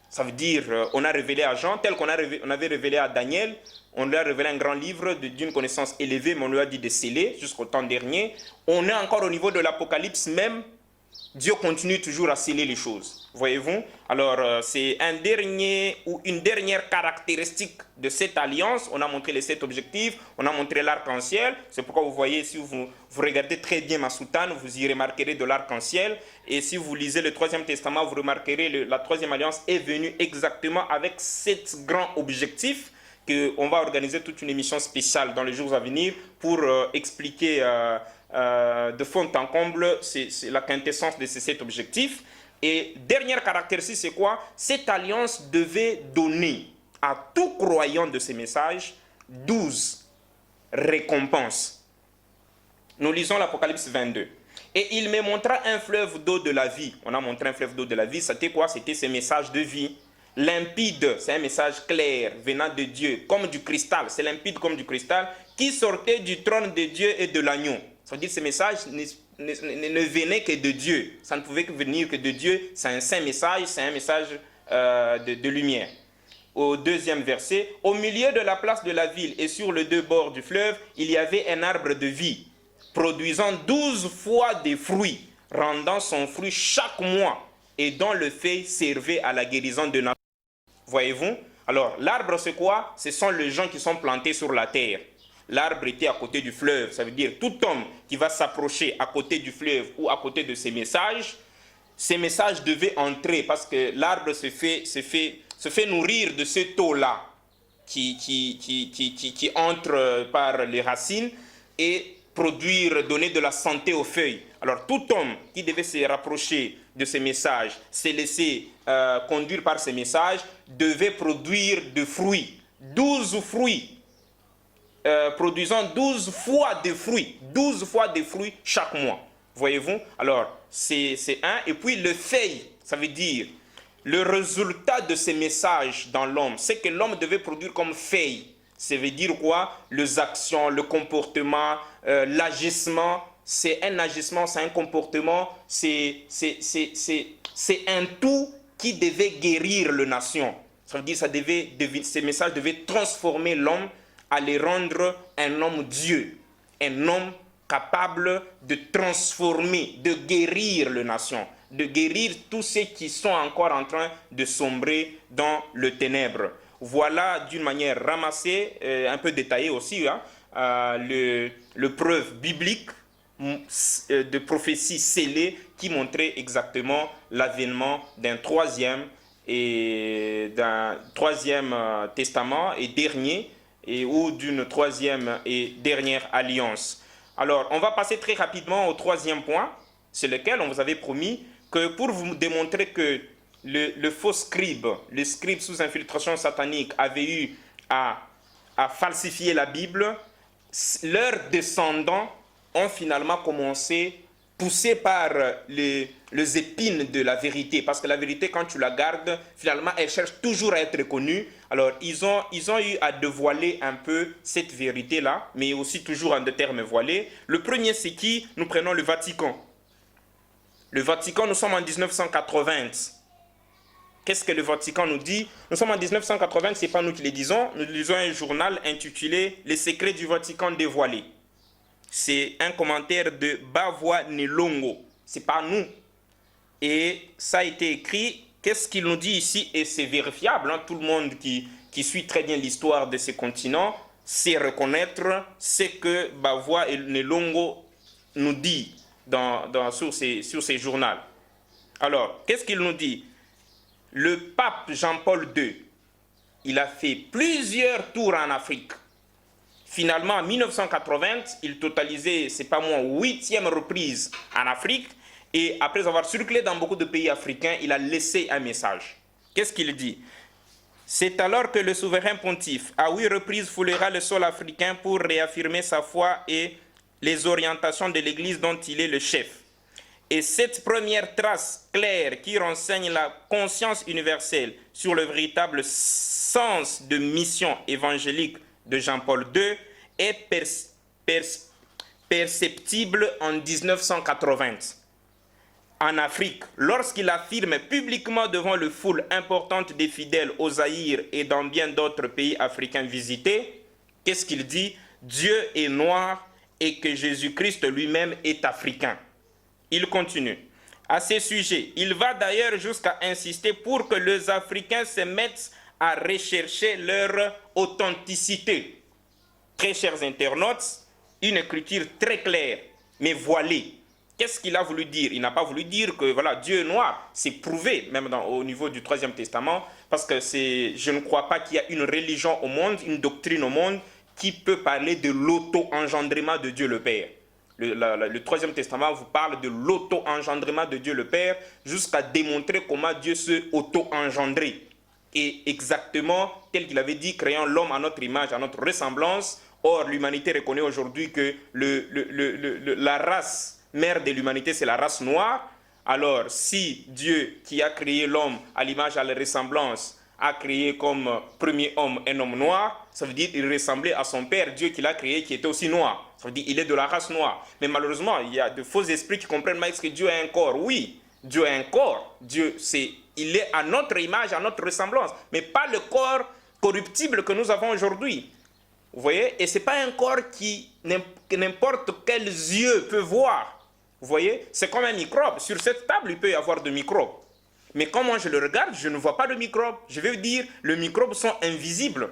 Ça veut dire, on a révélé à Jean, tel qu'on avait révélé à Daniel, on lui a révélé un grand livre d'une connaissance élevée, mais on lui a dit de sceller jusqu'au temps dernier. On est encore au niveau de l'Apocalypse même, Dieu continue toujours à sceller les choses, voyez-vous. Alors, c'est une dernière caractéristique de cette alliance. On a montré les 7 objectifs, on a montré l'arc-en-ciel. C'est pourquoi vous voyez, si vous regardez très bien ma soutane, vous y remarquerez de l'arc-en-ciel. Et si vous lisez le 3e Testament, vous remarquerez la 3e alliance est venue exactement avec 7 grands objectifs qu'on va organiser toute une émission spéciale dans les jours à venir pour expliquer de fond en comble, c'est la quintessence de ces 7 objectifs. Et dernière caractéristique, c'est quoi? Cette alliance devait donner à tout croyant de ces messages 12 récompenses. Nous lisons l'Apocalypse 22. Et il me montra un fleuve d'eau de la vie. On a montré un fleuve d'eau de la vie. C'était quoi? C'était ces messages de vie. Limpide, c'est un message clair venant de Dieu, comme du cristal. C'est limpide comme du cristal, qui sortait du trône de Dieu et de l'agneau. Ça veut dire que ces messages ne venaient que de Dieu. Ça ne pouvait venir que de Dieu. C'est un saint message, c'est un message de lumière. Au 2e verset, au milieu de la place de la ville et sur les 2 bords du fleuve, il y avait un arbre de vie, produisant 12 fois des fruits, rendant son fruit chaque mois, et dont le feuille servait à la guérison de nations. Voyez-vous? Alors, l'arbre, c'est quoi? Ce sont les gens qui sont plantés sur la terre. L'arbre était à côté du fleuve. Ça veut dire tout homme qui va s'approcher à côté du fleuve ou à côté de ces messages devaient entrer parce que l'arbre se fait nourrir de ce taux-là qui entre par les racines et donner de la santé aux feuilles. Alors tout homme qui devait se rapprocher de ces messages, se laisser conduire par ces messages, devait produire de fruits, 12 fruits. Produisant 12 fois des fruits, 12 fois des fruits chaque mois. Voyez-vous? Alors, c'est un. Et puis le feuille, ça veut dire le résultat de ces messages dans l'homme, c'est que l'homme devait produire comme feuille. Ça veut dire quoi? Les actions, le comportement, l'agissement. C'est un agissement, c'est un comportement, c'est un tout qui devait guérir les nations. Ça veut dire que ces messages devaient transformer l'homme, à les rendre un homme Dieu, un homme capable de transformer, de guérir les nations, de guérir tous ceux qui sont encore en train de sombrer dans le ténèbre. Voilà d'une manière ramassée, un peu détaillée aussi, hein, le preuve biblique de prophéties scellées qui montrait exactement l'avènement d'un troisième testament et dernier, ou d'une 3e et dernière alliance. Alors, on va passer très rapidement au 3e point, c'est lequel on vous avait promis que pour vous démontrer que le faux scribe, le scribe sous infiltration satanique avait eu à falsifier la Bible, leurs descendants ont finalement commencé, poussés par les épines de la vérité, parce que la vérité, quand tu la gardes, finalement, elle cherche toujours à être connue. Alors, ils ont eu à dévoiler un peu cette vérité-là, mais aussi toujours en des termes voilés. Le premier, c'est qui? Nous prenons le Vatican. Le Vatican, nous sommes en 1980. Qu'est-ce que le Vatican nous dit? Nous sommes en 1980, ce n'est pas nous qui le disons. Nous lisons un journal intitulé « Les secrets du Vatican dévoilés ». C'est un commentaire de Bavois Nelongo. Ce n'est pas nous. Et ça a été écrit. Qu'est-ce qu'il nous dit ici? Et c'est vérifiable. Hein? Tout le monde qui suit très bien l'histoire de ce continent sait reconnaître ce que Bavois Nelongo nous dit sur ces journaux. Alors, qu'est-ce qu'il nous dit? Le pape Jean-Paul II, il a fait plusieurs tours en Afrique. Finalement, en 1980, il totalisait, c'est pas moins, 8e reprise en Afrique. Et après avoir circulé dans beaucoup de pays africains, il a laissé un message. Qu'est-ce qu'il dit? C'est alors que le souverain pontife, à 8 reprises, foulera le sol africain pour réaffirmer sa foi et les orientations de l'Église dont il est le chef. Et cette première trace claire qui renseigne la conscience universelle sur le véritable sens de mission évangélique de Jean-Paul II est perceptible en 1980. En Afrique, lorsqu'il affirme publiquement devant le foule importante des fidèles au Zaïre et dans bien d'autres pays africains visités, qu'est-ce qu'il dit? Dieu est noir et que Jésus-Christ lui-même est africain. Il continue. À ce sujet, il va d'ailleurs jusqu'à insister pour que les Africains se mettent à rechercher leur authenticité. Très chers internautes, une écriture très claire, mais voilée. Qu'est-ce qu'il a voulu dire? Il n'a pas voulu dire que voilà, Dieu est noir. C'est prouvé, même au niveau du Troisième Testament, parce que je ne crois pas qu'il y a une religion au monde, une doctrine au monde, qui peut parler de l'auto-engendrement de Dieu le Père. Le Troisième Testament vous parle de l'auto-engendrement de Dieu le Père, jusqu'à démontrer comment Dieu se auto-engendrait. Et exactement, tel qu'il avait dit, créant l'homme à notre image, à notre ressemblance. Or, l'humanité reconnaît aujourd'hui que la race mère de l'humanité, c'est la race noire. Alors, si Dieu, qui a créé l'homme à l'image, à la ressemblance, a créé comme premier homme un homme noir, ça veut dire qu'il ressemblait à son père, Dieu qui l'a créé, qui était aussi noir. Ça veut dire qu'il est de la race noire. Mais malheureusement, il y a de faux esprits qui comprennent mal que Dieu a un corps. Oui, Dieu a un corps. Dieu, il est à notre image, à notre ressemblance. Mais pas le corps corruptible que nous avons aujourd'hui. Vous voyez? Et ce n'est pas un corps que n'importe quel yeux peut voir. Vous voyez? C'est comme un microbe. Sur cette table, il peut y avoir de microbes. Mais quand moi je le regarde, je ne vois pas de microbes. Je vais vous dire, les microbes sont invisibles.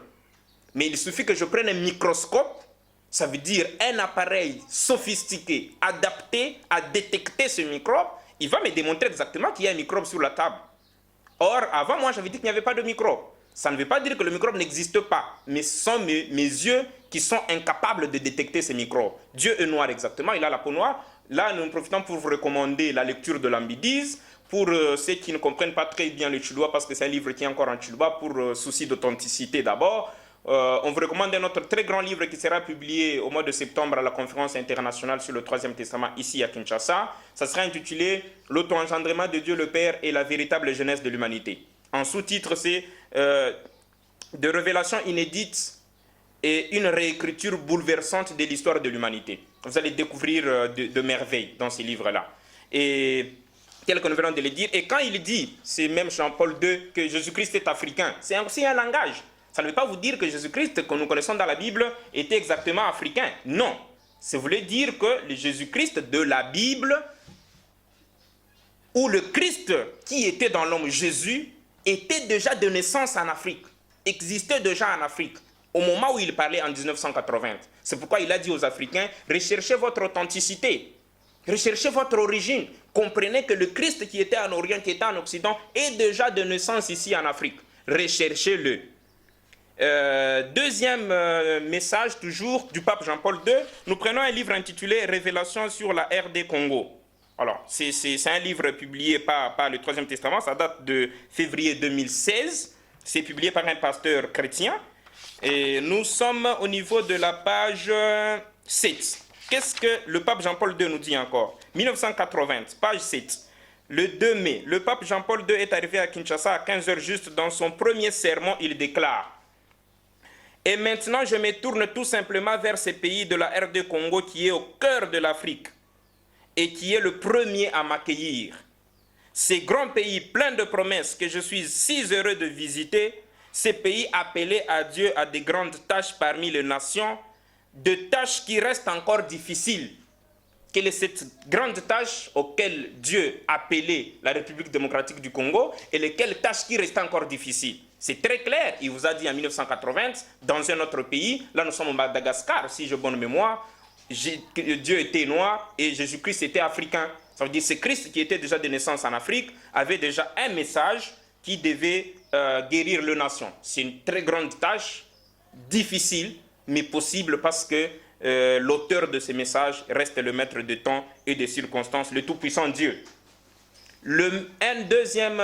Mais il suffit que je prenne un microscope, ça veut dire un appareil sophistiqué, adapté à détecter ce microbe. Il va me démontrer exactement qu'il y a un microbe sur la table. Or, avant, moi, j'avais dit qu'il n'y avait pas de microbe. Ça ne veut pas dire que le microbe n'existe pas, mais ce sont mes yeux qui sont incapables de détecter ces microbes. Dieu est noir exactement, il a la peau noire. Là, nous profitons pour vous recommander la lecture de l'Ambidise. Pour ceux qui ne comprennent pas très bien le Tchouloua, parce que c'est un livre qui est encore en Tchouloua, pour souci d'authenticité d'abord, on vous recommande notre très grand livre qui sera publié au mois de septembre à la conférence internationale sur le Troisième Testament ici à Kinshasa. Ça sera intitulé « L'auto-engendrement de Dieu le Père et la véritable jeunesse de l'humanité ». En sous-titre, c'est de révélations inédites et une réécriture bouleversante de l'histoire de l'humanité. Vous allez découvrir de merveilles dans ces livres-là. Et tel que nous venons de le dire, et quand il dit, c'est même Jean-Paul II, que Jésus-Christ est africain, c'est aussi un langage. Ça ne veut pas vous dire que Jésus-Christ, que nous connaissons dans la Bible, était exactement africain. Non. Ça voulait dire que le Jésus-Christ de la Bible, ou le Christ qui était dans l'homme Jésus, était déjà de naissance en Afrique, existait déjà en Afrique, au moment où il parlait en 1980. C'est pourquoi il a dit aux Africains, recherchez votre authenticité, recherchez votre origine, comprenez que le Christ qui était en Orient, qui était en Occident, est déjà de naissance ici en Afrique. Recherchez-le. Deuxième message, toujours du pape Jean-Paul II, nous prenons un livre intitulé « Révélation sur la RD Congo ». Alors, c'est un livre publié par le Troisième Testament, ça date de février 2016, c'est publié par un pasteur chrétien, et nous sommes au niveau de la page 7. Qu'est-ce que le pape Jean-Paul II nous dit encore? 1980, page 7. Le 2 mai, le pape Jean-Paul II est arrivé à Kinshasa à 15h juste. Dans son premier sermon, il déclare: et maintenant, je me tourne tout simplement vers ces pays de la RD Congo qui est au cœur de l'Afrique et qui est le premier à m'accueillir. Ces grands pays pleins de promesses que je suis si heureux de visiter, ces pays appelés à Dieu à de grandes tâches parmi les nations, de tâches qui restent encore difficiles. Quelle est cette grande tâche auquel Dieu a appelé la République démocratique du Congo et lesquelles tâches qui restent encore difficiles? C'est très clair, il vous a dit en 1980, dans un autre pays, là nous sommes au Madagascar, si j'ai bonne mémoire, Dieu était noir et Jésus-Christ était africain. Ça veut dire que c'est Christ qui était déjà de naissance en Afrique, avait déjà un message qui devait guérir les nations. C'est une très grande tâche, difficile, mais possible parce que l'auteur de ces messages reste le maître de temps et des circonstances, le tout-puissant Dieu. Un deuxième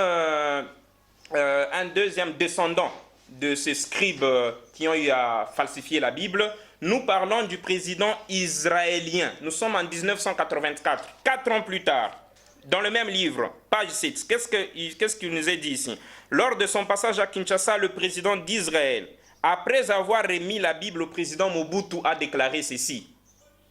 descendant de ces scribes qui ont eu à falsifier la Bible, nous parlons du président israélien. Nous sommes en 1984, 4 ans plus tard, dans le même livre, page 6. Qu'est-ce qu'il nous est dit ici? Lors de son passage à Kinshasa, le président d'Israël, après avoir remis la Bible au président Mobutu, a déclaré ceci.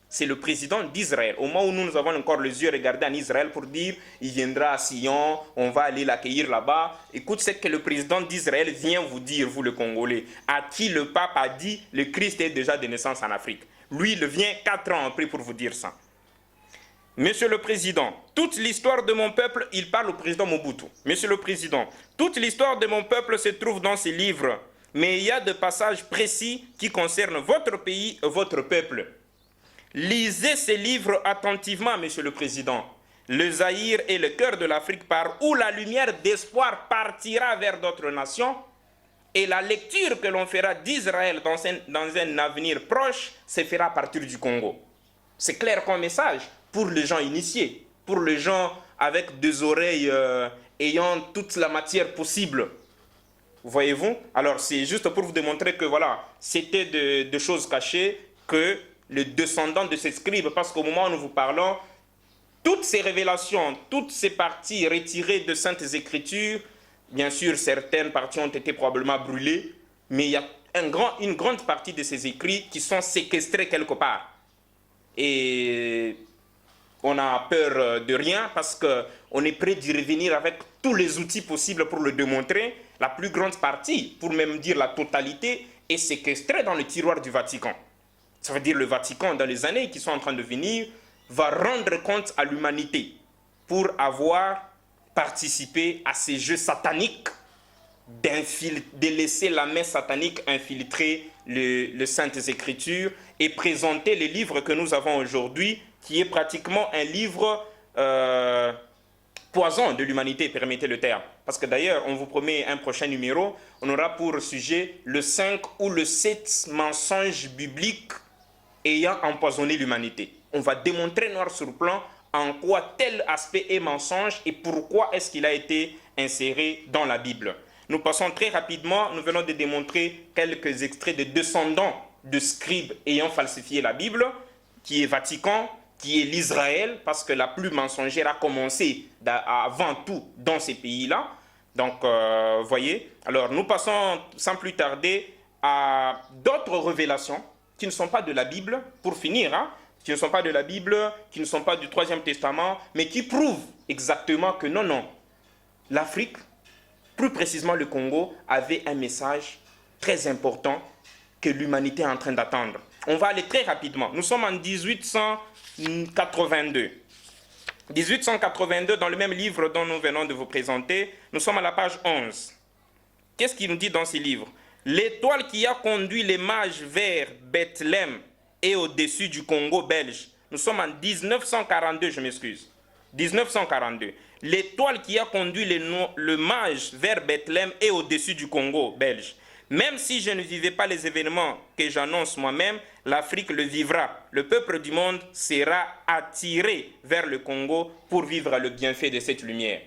C'est le président d'Israël. Au moment où nous avons encore les yeux regardés en Israël pour dire il viendra à Sion, on va aller l'accueillir là-bas. Écoute ce que le président d'Israël vient vous dire, vous le Congolais, à qui le pape a dit le Christ est déjà de naissance en Afrique. Lui, il vient 4 ans après pour vous dire ça. Monsieur le Président, toute l'histoire de mon peuple, il parle au président Mobutu. Monsieur le Président, toute l'histoire de mon peuple se trouve dans ces livres, mais il y a des passages précis qui concernent votre pays et votre peuple. Lisez ces livres attentivement, Monsieur le Président. Le Zaïre est le cœur de l'Afrique par où la lumière d'espoir partira vers d'autres nations et la lecture que l'on fera d'Israël dans un avenir proche se fera à partir du Congo. C'est clair comme message pour les gens initiés, pour les gens avec des oreilles ayant toute la matière possible. Voyez-vous? Alors c'est juste pour vous démontrer que voilà, c'était des choses cachées que les descendants de ces scribes, parce qu'au moment où nous vous parlons, toutes ces révélations, toutes ces parties retirées de Saintes Écritures, bien sûr, certaines parties ont été probablement brûlées, mais il y a une grande partie de ces écrits qui sont séquestrés quelque part. Et on a peur de rien parce qu'on est prêt d'y revenir avec tous les outils possibles pour le démontrer. La plus grande partie, pour même dire la totalité, est séquestrée dans le tiroir du Vatican. Ça veut dire le Vatican, dans les années qui sont en train de venir, va rendre compte à l'humanité pour avoir participé à ces jeux sataniques, de laisser la main satanique infiltrer les Saintes Écritures et présenter les livres que nous avons aujourd'hui, qui est pratiquement un livre poison de l'humanité, permettez le terme. Parce que d'ailleurs, on vous promet un prochain numéro, on aura pour sujet le 5 ou le 7 mensonges bibliques ayant empoisonné l'humanité. On va démontrer noir sur blanc en quoi tel aspect est mensonge et pourquoi est-ce qu'il a été inséré dans la Bible. Nous passons très rapidement, nous venons de démontrer quelques extraits de descendants de scribes ayant falsifié la Bible, qui est Vatican, qui est l'Israël, parce que la plus mensongère a commencé avant tout dans ces pays-là. Donc, voyez, alors nous passons sans plus tarder à d'autres révélations qui ne sont pas de la Bible, pour finir, qui ne sont pas de la Bible, qui ne sont pas du Troisième Testament, mais qui prouvent exactement que non, l'Afrique, plus précisément le Congo, avait un message très important que l'humanité est en train d'attendre. On va aller très rapidement. Nous sommes en 1882. 1882, dans le même livre dont nous venons de vous présenter, nous sommes à la page 11. Qu'est-ce qu'il nous dit dans ces livres? L'étoile qui a conduit les mages vers Bethléem et au-dessus du Congo belge. Nous sommes en 1942, je m'excuse. 1942. L'étoile qui a conduit le mage vers Bethléem et au-dessus du Congo belge. Même si je ne vivais pas les événements que j'annonce moi-même, l'Afrique le vivra. Le peuple du monde sera attiré vers le Congo pour vivre le bienfait de cette lumière.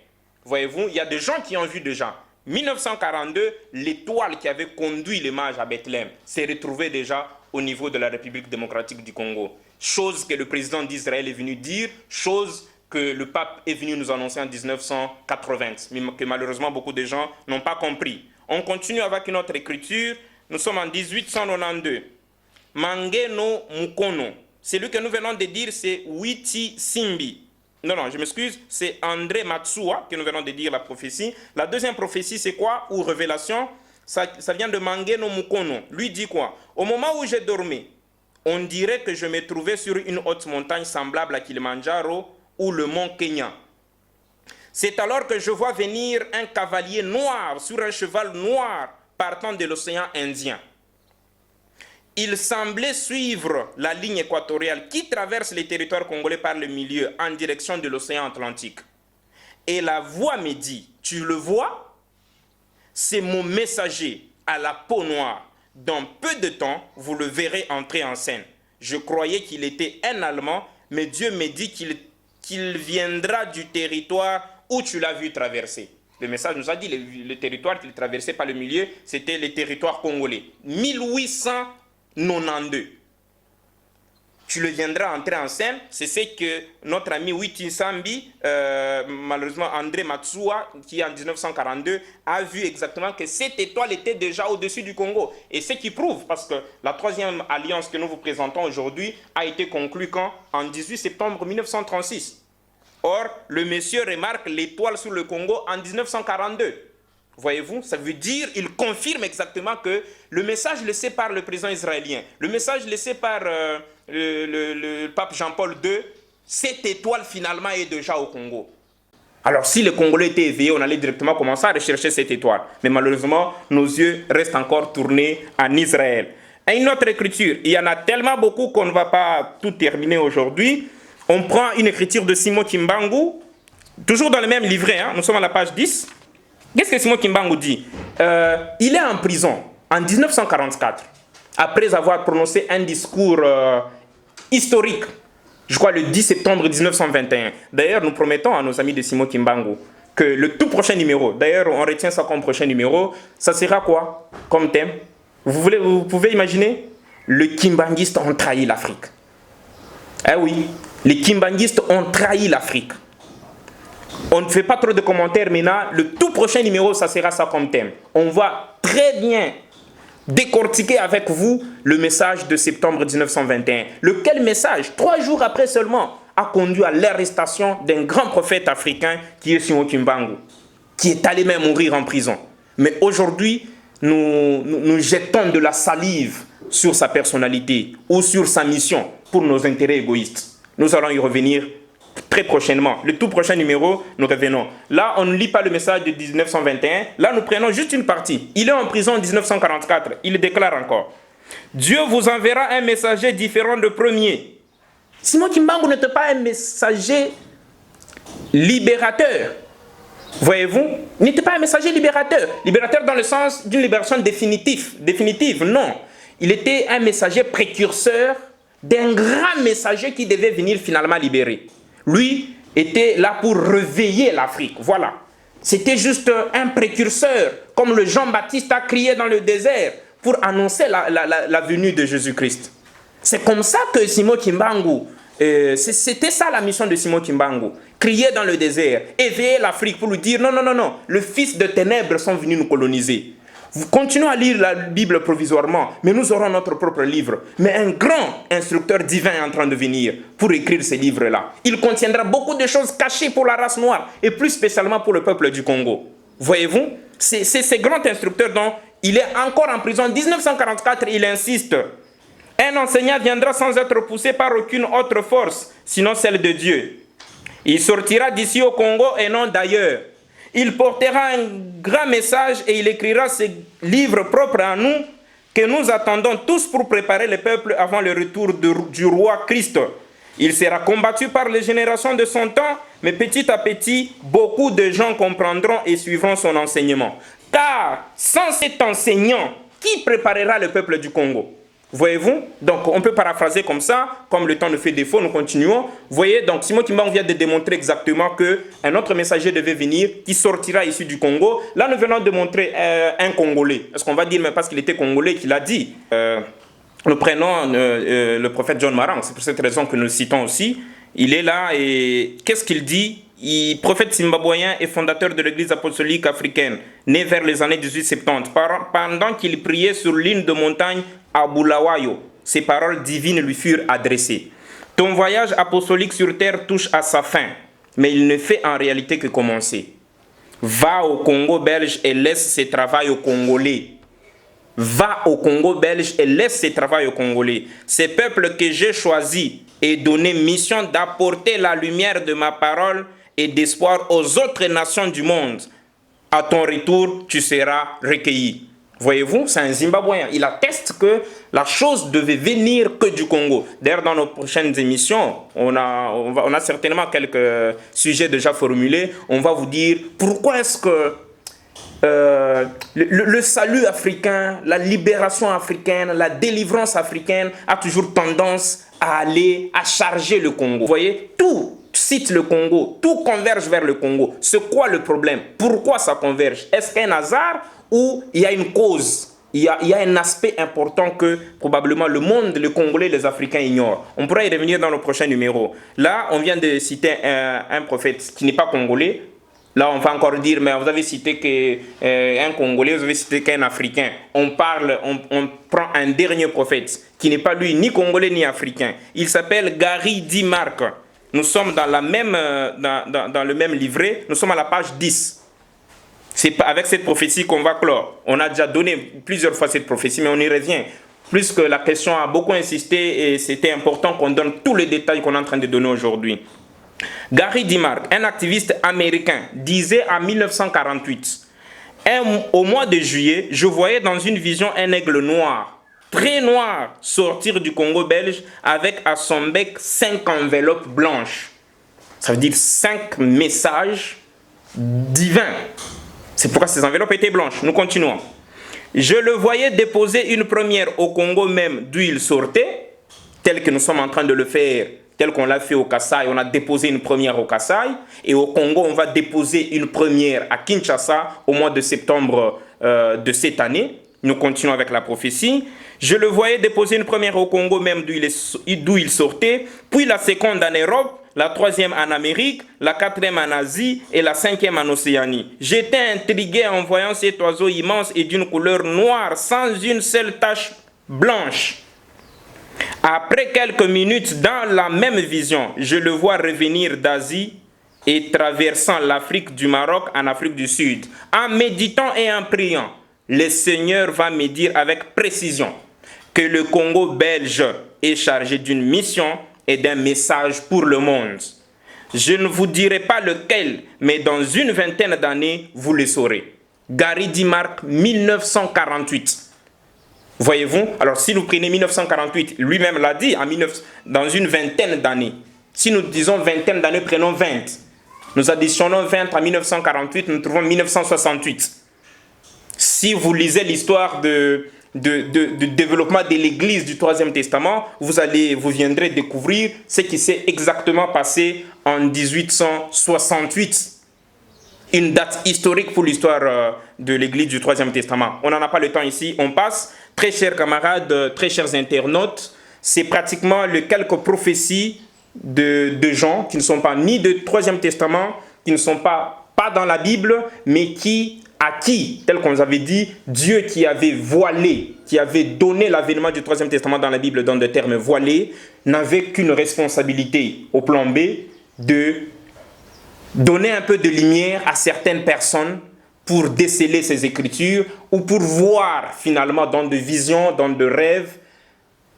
Voyez-vous, il y a des gens qui ont vu déjà. 1942, l'étoile qui avait conduit les mages à Bethléem s'est retrouvée déjà au niveau de la République démocratique du Congo. Chose que le président d'Israël est venu dire, chose que le pape est venu nous annoncer en 1980, mais que malheureusement beaucoup de gens n'ont pas compris. On continue avec une autre écriture. Nous sommes en 1892. Mangeno Mukono. Celui que nous venons de dire, c'est Witi Simbi. Non, je m'excuse, c'est André Matsua que nous venons de dire la prophétie. La deuxième prophétie, c'est quoi? Ou révélation? Ça vient de Mangeno Mukono. Lui dit quoi? Au moment où je dormais, on dirait que je me trouvais sur une haute montagne semblable à Kilimanjaro ou le mont Kenya. C'est alors que je vois venir un cavalier noir sur un cheval noir partant de l'océan Indien. il semblait suivre la ligne équatoriale qui traverse les territoires congolais par le milieu en direction de l'océan Atlantique. Et la voix me dit, tu le vois? C'est mon messager à la peau noire. Dans peu de temps, vous le verrez entrer en scène. Je croyais qu'il était un Allemand, mais Dieu me dit qu'il viendra du territoire où tu l'as vu traverser. Le message nous a dit le territoire qu'il traversait par le milieu, c'était le territoire congolais. 1892. Tu le viendras entrer en scène, c'est ce que notre ami Witi Sambi, malheureusement André Matsua, qui en 1942 a vu exactement que cette étoile était déjà au-dessus du Congo. Et ce qui prouve, parce que la troisième alliance que nous vous présentons aujourd'hui a été conclue quand? En 18 septembre 1936. Or, le monsieur remarque l'étoile sur le Congo en 1942. Voyez-vous, ça veut dire, il confirme exactement que le message laissé par le président israélien, le message laissé par le pape Jean-Paul II, cette étoile finalement est déjà au Congo. Alors si les Congolais étaient éveillés, on allait directement commencer à rechercher cette étoile. Mais malheureusement, nos yeux restent encore tournés en Israël. Et une autre écriture, il y en a tellement beaucoup qu'on ne va pas tout terminer aujourd'hui. On prend une écriture de Simon Kimbangu, toujours dans le même livret, nous sommes à la page 10. Qu'est-ce que Simon Kimbangu dit? Il est en prison en 1944, après avoir prononcé un discours historique, je crois le 10 septembre 1921. D'ailleurs, nous promettons à nos amis de Simon Kimbangu que le tout prochain numéro, d'ailleurs on retient ça comme prochain numéro, ça sera quoi comme thème? Vous pouvez imaginer? Le Kimbanguistes ont trahi l'Afrique. Eh oui, les Kimbanguistes ont trahi l'Afrique. On ne fait pas trop de commentaires maintenant. Le tout prochain numéro, ça sera ça comme thème. On va très bien décortiquer avec vous le message de septembre 1921. Lequel message, 3 jours après seulement, a conduit à l'arrestation d'un grand prophète africain qui est Simon Kimbangu, qui est allé même mourir en prison. Mais aujourd'hui, nous jetons de la salive sur sa personnalité ou sur sa mission pour nos intérêts égoïstes. Nous allons y revenir très prochainement. Le tout prochain numéro, nous revenons. Là, on ne lit pas le message de 1921. Là, nous prenons juste une partie. Il est en prison en 1944. Il déclare encore: Dieu vous enverra un messager différent du premier. Simon Kimbangu n'était pas un messager libérateur. Voyez-vous, il n'était pas un messager libérateur. Libérateur dans le sens d'une libération définitive, non. Il était un messager précurseur d'un grand messager qui devait venir finalement libérer. Lui était là pour réveiller l'Afrique, voilà. C'était juste un précurseur, comme le Jean-Baptiste a crié dans le désert pour annoncer la venue de Jésus-Christ. C'est comme ça que Simon Kimbangu, c'était ça la mission de Simon Kimbangu. Crier dans le désert, éveiller l'Afrique pour lui dire non, le fils de ténèbres sont venus nous coloniser. Vous continuez à lire la Bible provisoirement, mais nous aurons notre propre livre. Mais un grand instructeur divin est en train de venir pour écrire ce livre-là. Il contiendra beaucoup de choses cachées pour la race noire et plus spécialement pour le peuple du Congo. Voyez-vous, c'est ce grand instructeur dont il est encore en prison. En 1944, il insiste. Un enseignant viendra sans être poussé par aucune autre force, sinon celle de Dieu. Il sortira d'ici au Congo et non d'ailleurs. Il portera un grand message et il écrira ce livre propre à nous que nous attendons tous pour préparer le peuple avant le retour du roi Christ. Il sera combattu par les générations de son temps, mais petit à petit, beaucoup de gens comprendront et suivront son enseignement. Car sans cet enseignant, qui préparera le peuple du Congo? Voyez-vous? Donc, on peut paraphraser comme ça, comme le temps nous fait défaut, nous continuons. Vous voyez, donc Simon Kimbangu vient de démontrer exactement qu'un autre messager devait venir, qui sortira ici du Congo. Là, nous venons de montrer un Congolais. Est-ce qu'on va dire, mais parce qu'il était Congolais, qu'il a dit nous prenons le prophète John Marang, c'est pour cette raison que nous le citons aussi. Il est là et qu'est-ce qu'il dit? Prophète zimbabwéen et fondateur de l'église apostolique africaine, né vers les années 1870, pendant qu'il priait sur l'île de montagne à Bulawayo, ces paroles divines lui furent adressées. Ton voyage apostolique sur terre touche à sa fin, mais il ne fait en réalité que commencer. Va au Congo belge et laisse ce travail aux Congolais. Va au Congo belge et laisse ce travail aux Congolais. Ces peuples que j'ai choisis et donné mission d'apporter la lumière de ma parole et d'espoir aux autres nations du monde. À ton retour, tu seras recueilli. Voyez-vous, c'est un Zimbabwéen. Il atteste que la chose devait venir que du Congo. D'ailleurs, dans nos prochaines émissions, on a certainement quelques sujets déjà formulés. On va vous dire pourquoi est-ce que le salut africain, la libération africaine, la délivrance africaine a toujours tendance à charger le Congo. Vous voyez, tout cite le Congo, tout converge vers le Congo. C'est quoi le problème? Pourquoi ça converge? Est-ce qu'il y a un hasard ou il y a une cause? Il y a un aspect important que probablement le monde, les Congolais, les Africains ignorent. On pourra y revenir dans le prochain numéro. Là, on vient de citer un prophète qui n'est pas congolais. Là, on va encore dire, mais vous avez cité qu'un Congolais, vous avez cité qu'un Africain. On prend un dernier prophète qui n'est pas lui ni Congolais ni Africain. Il s'appelle Gary D. Mark. Nous sommes dans le même livret. Nous sommes à la page 10. C'est avec cette prophétie qu'on va clore. On a déjà donné plusieurs fois cette prophétie, mais on y revient. Plus que la question a beaucoup insisté et c'était important qu'on donne tous les détails qu'on est en train de donner aujourd'hui. Gary D. Mark, un activiste américain, disait en 1948, au mois de juillet, je voyais dans une vision un aigle noir, très noir, sortir du Congo belge avec à son bec 5 enveloppes blanches. Ça veut dire 5 messages divins. C'est pourquoi ces enveloppes étaient blanches. Nous continuons. Je le voyais déposer une première au Congo même d'où il sortait, tel que nous sommes en train de le faire, tel qu'on l'a fait au Kasaï. On a déposé une première au Kasaï. Et au Congo, on va déposer une première à Kinshasa au mois de septembre de cette année. Nous continuons avec la prophétie. Je le voyais déposer une première au Congo même d'où il sortait, puis la seconde en Europe, la troisième en Amérique, la quatrième en Asie et la cinquième en Océanie. J'étais intrigué en voyant cet oiseau immense et d'une couleur noire, sans une seule tache blanche. Après quelques minutes, dans la même vision, je le vois revenir d'Asie et traversant l'Afrique du Maroc en Afrique du Sud. En méditant et en priant, le Seigneur va me dire avec précision que le Congo belge est chargé d'une mission et d'un message pour le monde. Je ne vous dirai pas lequel, mais dans une vingtaine d'années, vous le saurez. Gary D. Mark, 1948. Voyez-vous? Alors si nous prenons 1948, lui-même l'a dit, dans une vingtaine d'années. Si nous disons vingtaine d'années, prenons 20. Nous additionnons 20 à 1948, nous trouvons 1968. Si vous lisez l'histoire du développement de l'Église du Troisième Testament, vous viendrez découvrir ce qui s'est exactement passé en 1868. Une date historique pour l'histoire de l'Église du Troisième Testament. On n'en a pas le temps ici, on passe. Très chers camarades, très chers internautes, c'est pratiquement les quelques prophéties de gens qui ne sont pas ni de Troisième Testament, qui ne sont pas dans la Bible, mais à qui, tel qu'on nous avait dit, Dieu qui avait voilé, qui avait donné l'avènement du Troisième Testament dans la Bible dans des termes voilés, n'avait qu'une responsabilité au plan B de donner un peu de lumière à certaines personnes pour déceler ces écritures ou pour voir finalement dans de visions, dans de rêves,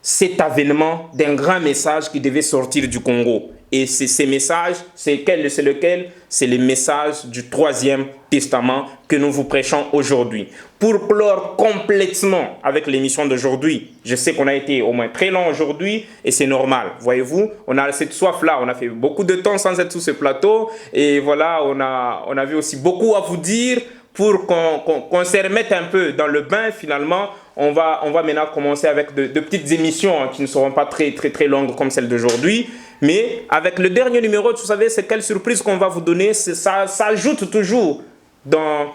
cet avènement d'un grand message qui devait sortir du Congo. Et ces messages, c'est lequel? C'est les messages du Troisième Testament que nous vous prêchons aujourd'hui. Pour clore complètement avec l'émission d'aujourd'hui, je sais qu'on a été au moins très long aujourd'hui et c'est normal. Voyez-vous, on a cette soif-là, on a fait beaucoup de temps sans être sur ce plateau et voilà, on avait aussi beaucoup à vous dire pour qu'on se remette un peu dans le bain finalement. On va maintenant commencer avec de petites émissions qui ne seront pas très longues comme celle d'aujourd'hui. Mais avec le dernier numéro, vous savez, c'est quelle surprise qu'on va vous donner. Ça ajoute toujours dans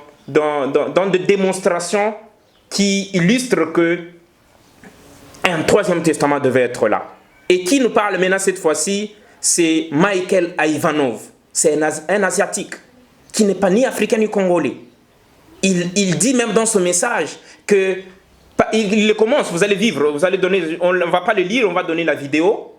des démonstrations qui illustrent que un Troisième Testament devait être là. Et qui nous parle maintenant cette fois-ci, c'est Michael Ivanov. C'est un Asiatique qui n'est pas ni africain ni congolais. Il dit même dans son message que il commence, vous allez vivre, vous allez donner, on ne va pas le lire, on va donner la vidéo.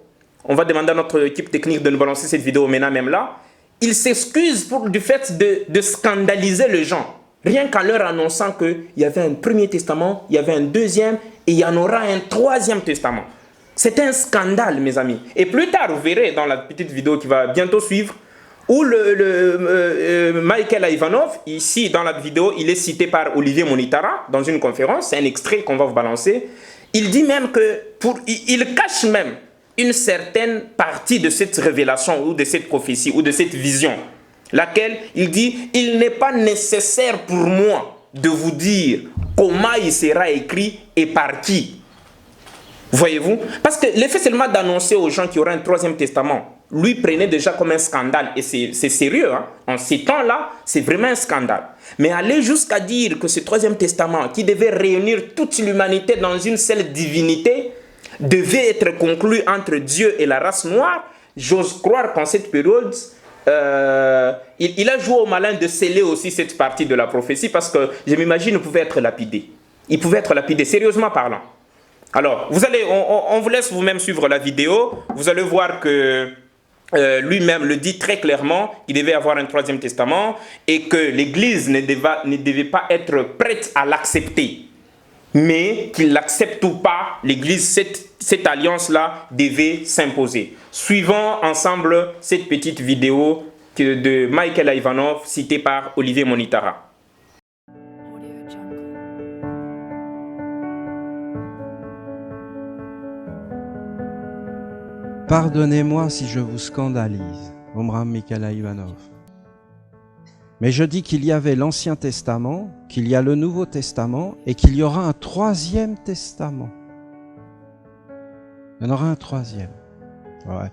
On va demander à notre équipe technique de nous balancer cette vidéo maintenant même là. Il s'excuse du fait de scandaliser les gens. Rien qu'en leur annonçant qu'il y avait un premier testament, il y avait un deuxième et il y en aura un troisième testament. C'est un scandale, mes amis. Et plus tard, vous verrez dans la petite vidéo qui va bientôt suivre, où Michael Ivanov, ici dans la vidéo, il est cité par Olivier Monitara dans une conférence, c'est un extrait qu'on va vous balancer. Il dit même que, il cache même une certaine partie de cette révélation ou de cette prophétie ou de cette vision, laquelle il dit, il n'est pas nécessaire pour moi de vous dire comment il sera écrit et par qui. Voyez-vous? Parce que l'effet seulement d'annoncer aux gens qu'il y aura un troisième testament, lui prenait déjà comme un scandale. Et c'est sérieux, hein? En ces temps-là, c'est vraiment un scandale. Mais aller jusqu'à dire que ce troisième testament, qui devait réunir toute l'humanité dans une seule divinité, devait être conclu entre Dieu et la race noire, j'ose croire qu'en cette période, il a joué au malin de sceller aussi cette partie de la prophétie, parce que je m'imagine qu'il pouvait être lapidé. Il pouvait être lapidé, sérieusement parlant. Alors, on vous laisse vous-même suivre la vidéo. Vous allez voir que lui-même le dit très clairement qu'il devait avoir un troisième testament et que l'Église ne devait pas être prête à l'accepter. Mais qu'il l'accepte ou pas, l'Église, cette alliance-là devait s'imposer. Suivons ensemble cette petite vidéo de Michael Ivanov citée par Olivier Monitara. Pardonnez-moi si je vous scandalise, Omram Michael Ivanov. Mais je dis qu'il y avait l'Ancien Testament, qu'il y a le Nouveau Testament et qu'il y aura un troisième testament. Il y en aura un troisième. Ouais.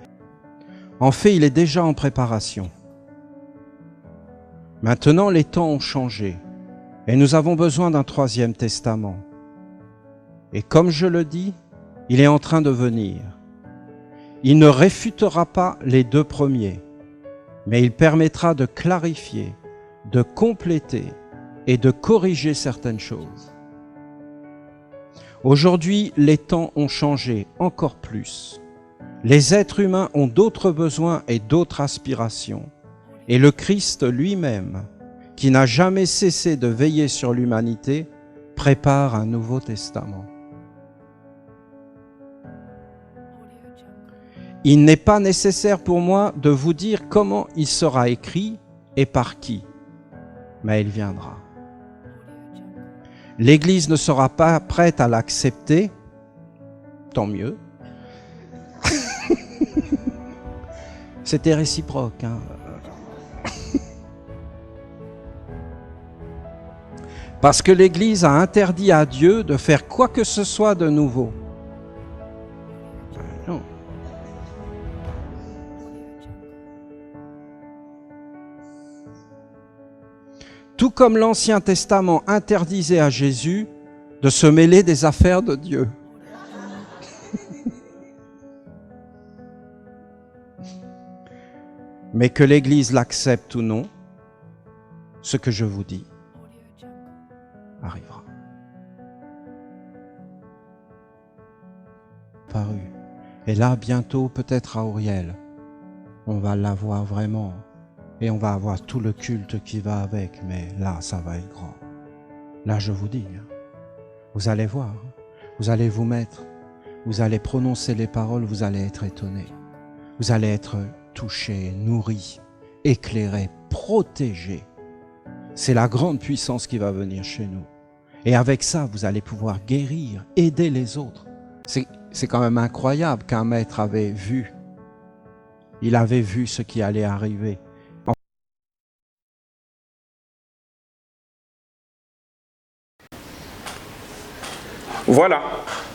En fait, il est déjà en préparation. Maintenant, les temps ont changé et nous avons besoin d'un troisième testament. Et comme je le dis, il est en train de venir. Il ne réfutera pas les deux premiers, mais il permettra de clarifier, de compléter et de corriger certaines choses. Aujourd'hui, les temps ont changé encore plus. Les êtres humains ont d'autres besoins et d'autres aspirations. Et le Christ lui-même, qui n'a jamais cessé de veiller sur l'humanité, prépare un Nouveau Testament. Il n'est pas nécessaire pour moi de vous dire comment il sera écrit et par qui, mais il viendra. L'Église ne sera pas prête à l'accepter, tant mieux. C'était réciproque, hein. Parce que l'Église a interdit à Dieu de faire quoi que ce soit de nouveau. Non. Tout comme l'Ancien Testament interdisait à Jésus de se mêler des affaires de Dieu. Mais que l'Église l'accepte ou non, ce que je vous dis arrivera. Paru. Et là, bientôt, peut-être à Auriel, on va l'avoir vraiment. Et on va avoir tout le culte qui va avec, mais là, ça va être grand. Là, je vous dis, vous allez voir, vous allez vous mettre, vous allez prononcer les paroles, vous allez être étonnés. Vous allez être touchés, nourris, éclairés, protégés. C'est la grande puissance qui va venir chez nous. Et avec ça, vous allez pouvoir guérir, aider les autres. C'est quand même incroyable qu'un maître avait vu. Il avait vu ce qui allait arriver. Voilà,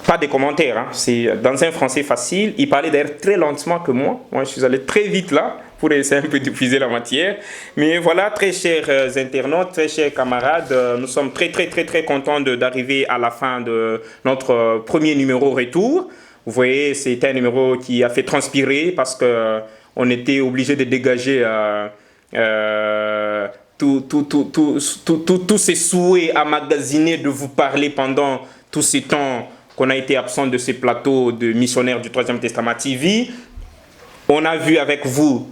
pas de commentaires, hein. C'est dans un français facile. Il parlait d'ailleurs très lentement que moi. Moi, je suis allé très vite là pour essayer un peu d'épuiser la matière. Mais voilà, très chers internautes, très chers camarades, nous sommes très contents d'arriver à la fin de notre premier numéro retour. Vous voyez, c'est un numéro qui a fait transpirer parce qu'on était obligé de dégager tous ces souhaits emmagasinés de vous parler pendant tous ces temps qu'on a été absent de ces plateaux de missionnaires du Troisième Testament TV. On a vu avec vous,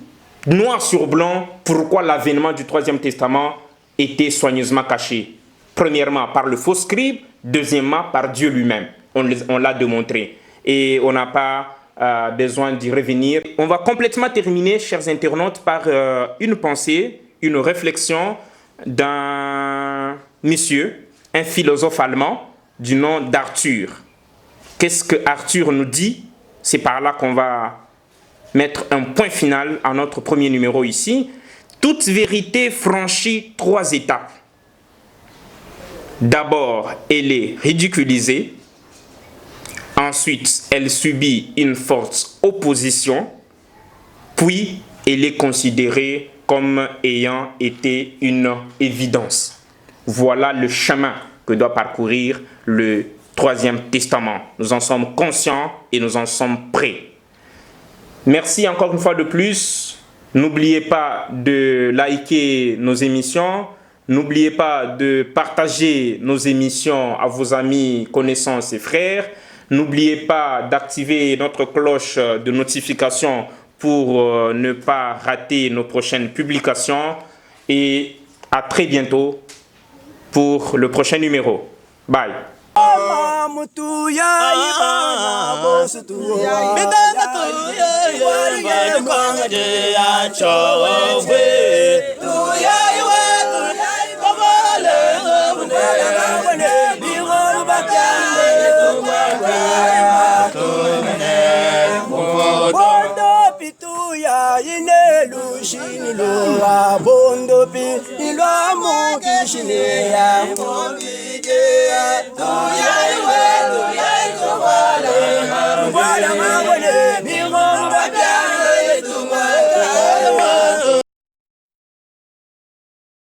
noir sur blanc, pourquoi l'avènement du Troisième Testament était soigneusement caché. Premièrement, par le faux scribe, deuxièmement, par Dieu lui-même. On l'a démontré. Et on n'a pas besoin d'y revenir. On va complètement terminer, chers internautes, par une pensée, une réflexion d'un monsieur, un philosophe allemand du nom d'Arthur. Qu'est-ce que Arthur nous dit? C'est par là qu'on va mettre un point final à notre premier numéro ici. Toute vérité franchit 3 étapes. D'abord, elle est ridiculisée. Ensuite, elle subit une forte opposition. Puis, elle est considérée comme ayant été une évidence. Voilà le chemin que doit parcourir le Troisième Testament. Nous en sommes conscients et nous en sommes prêts. Merci encore une fois de plus. N'oubliez pas de liker nos émissions. N'oubliez pas de partager nos émissions à vos amis, connaissances et frères. N'oubliez pas d'activer notre cloche de notification pour ne pas rater nos prochaines publications. Et à très bientôt pour le prochain numéro. Bye. Bondo pi ilwa mo kishine ya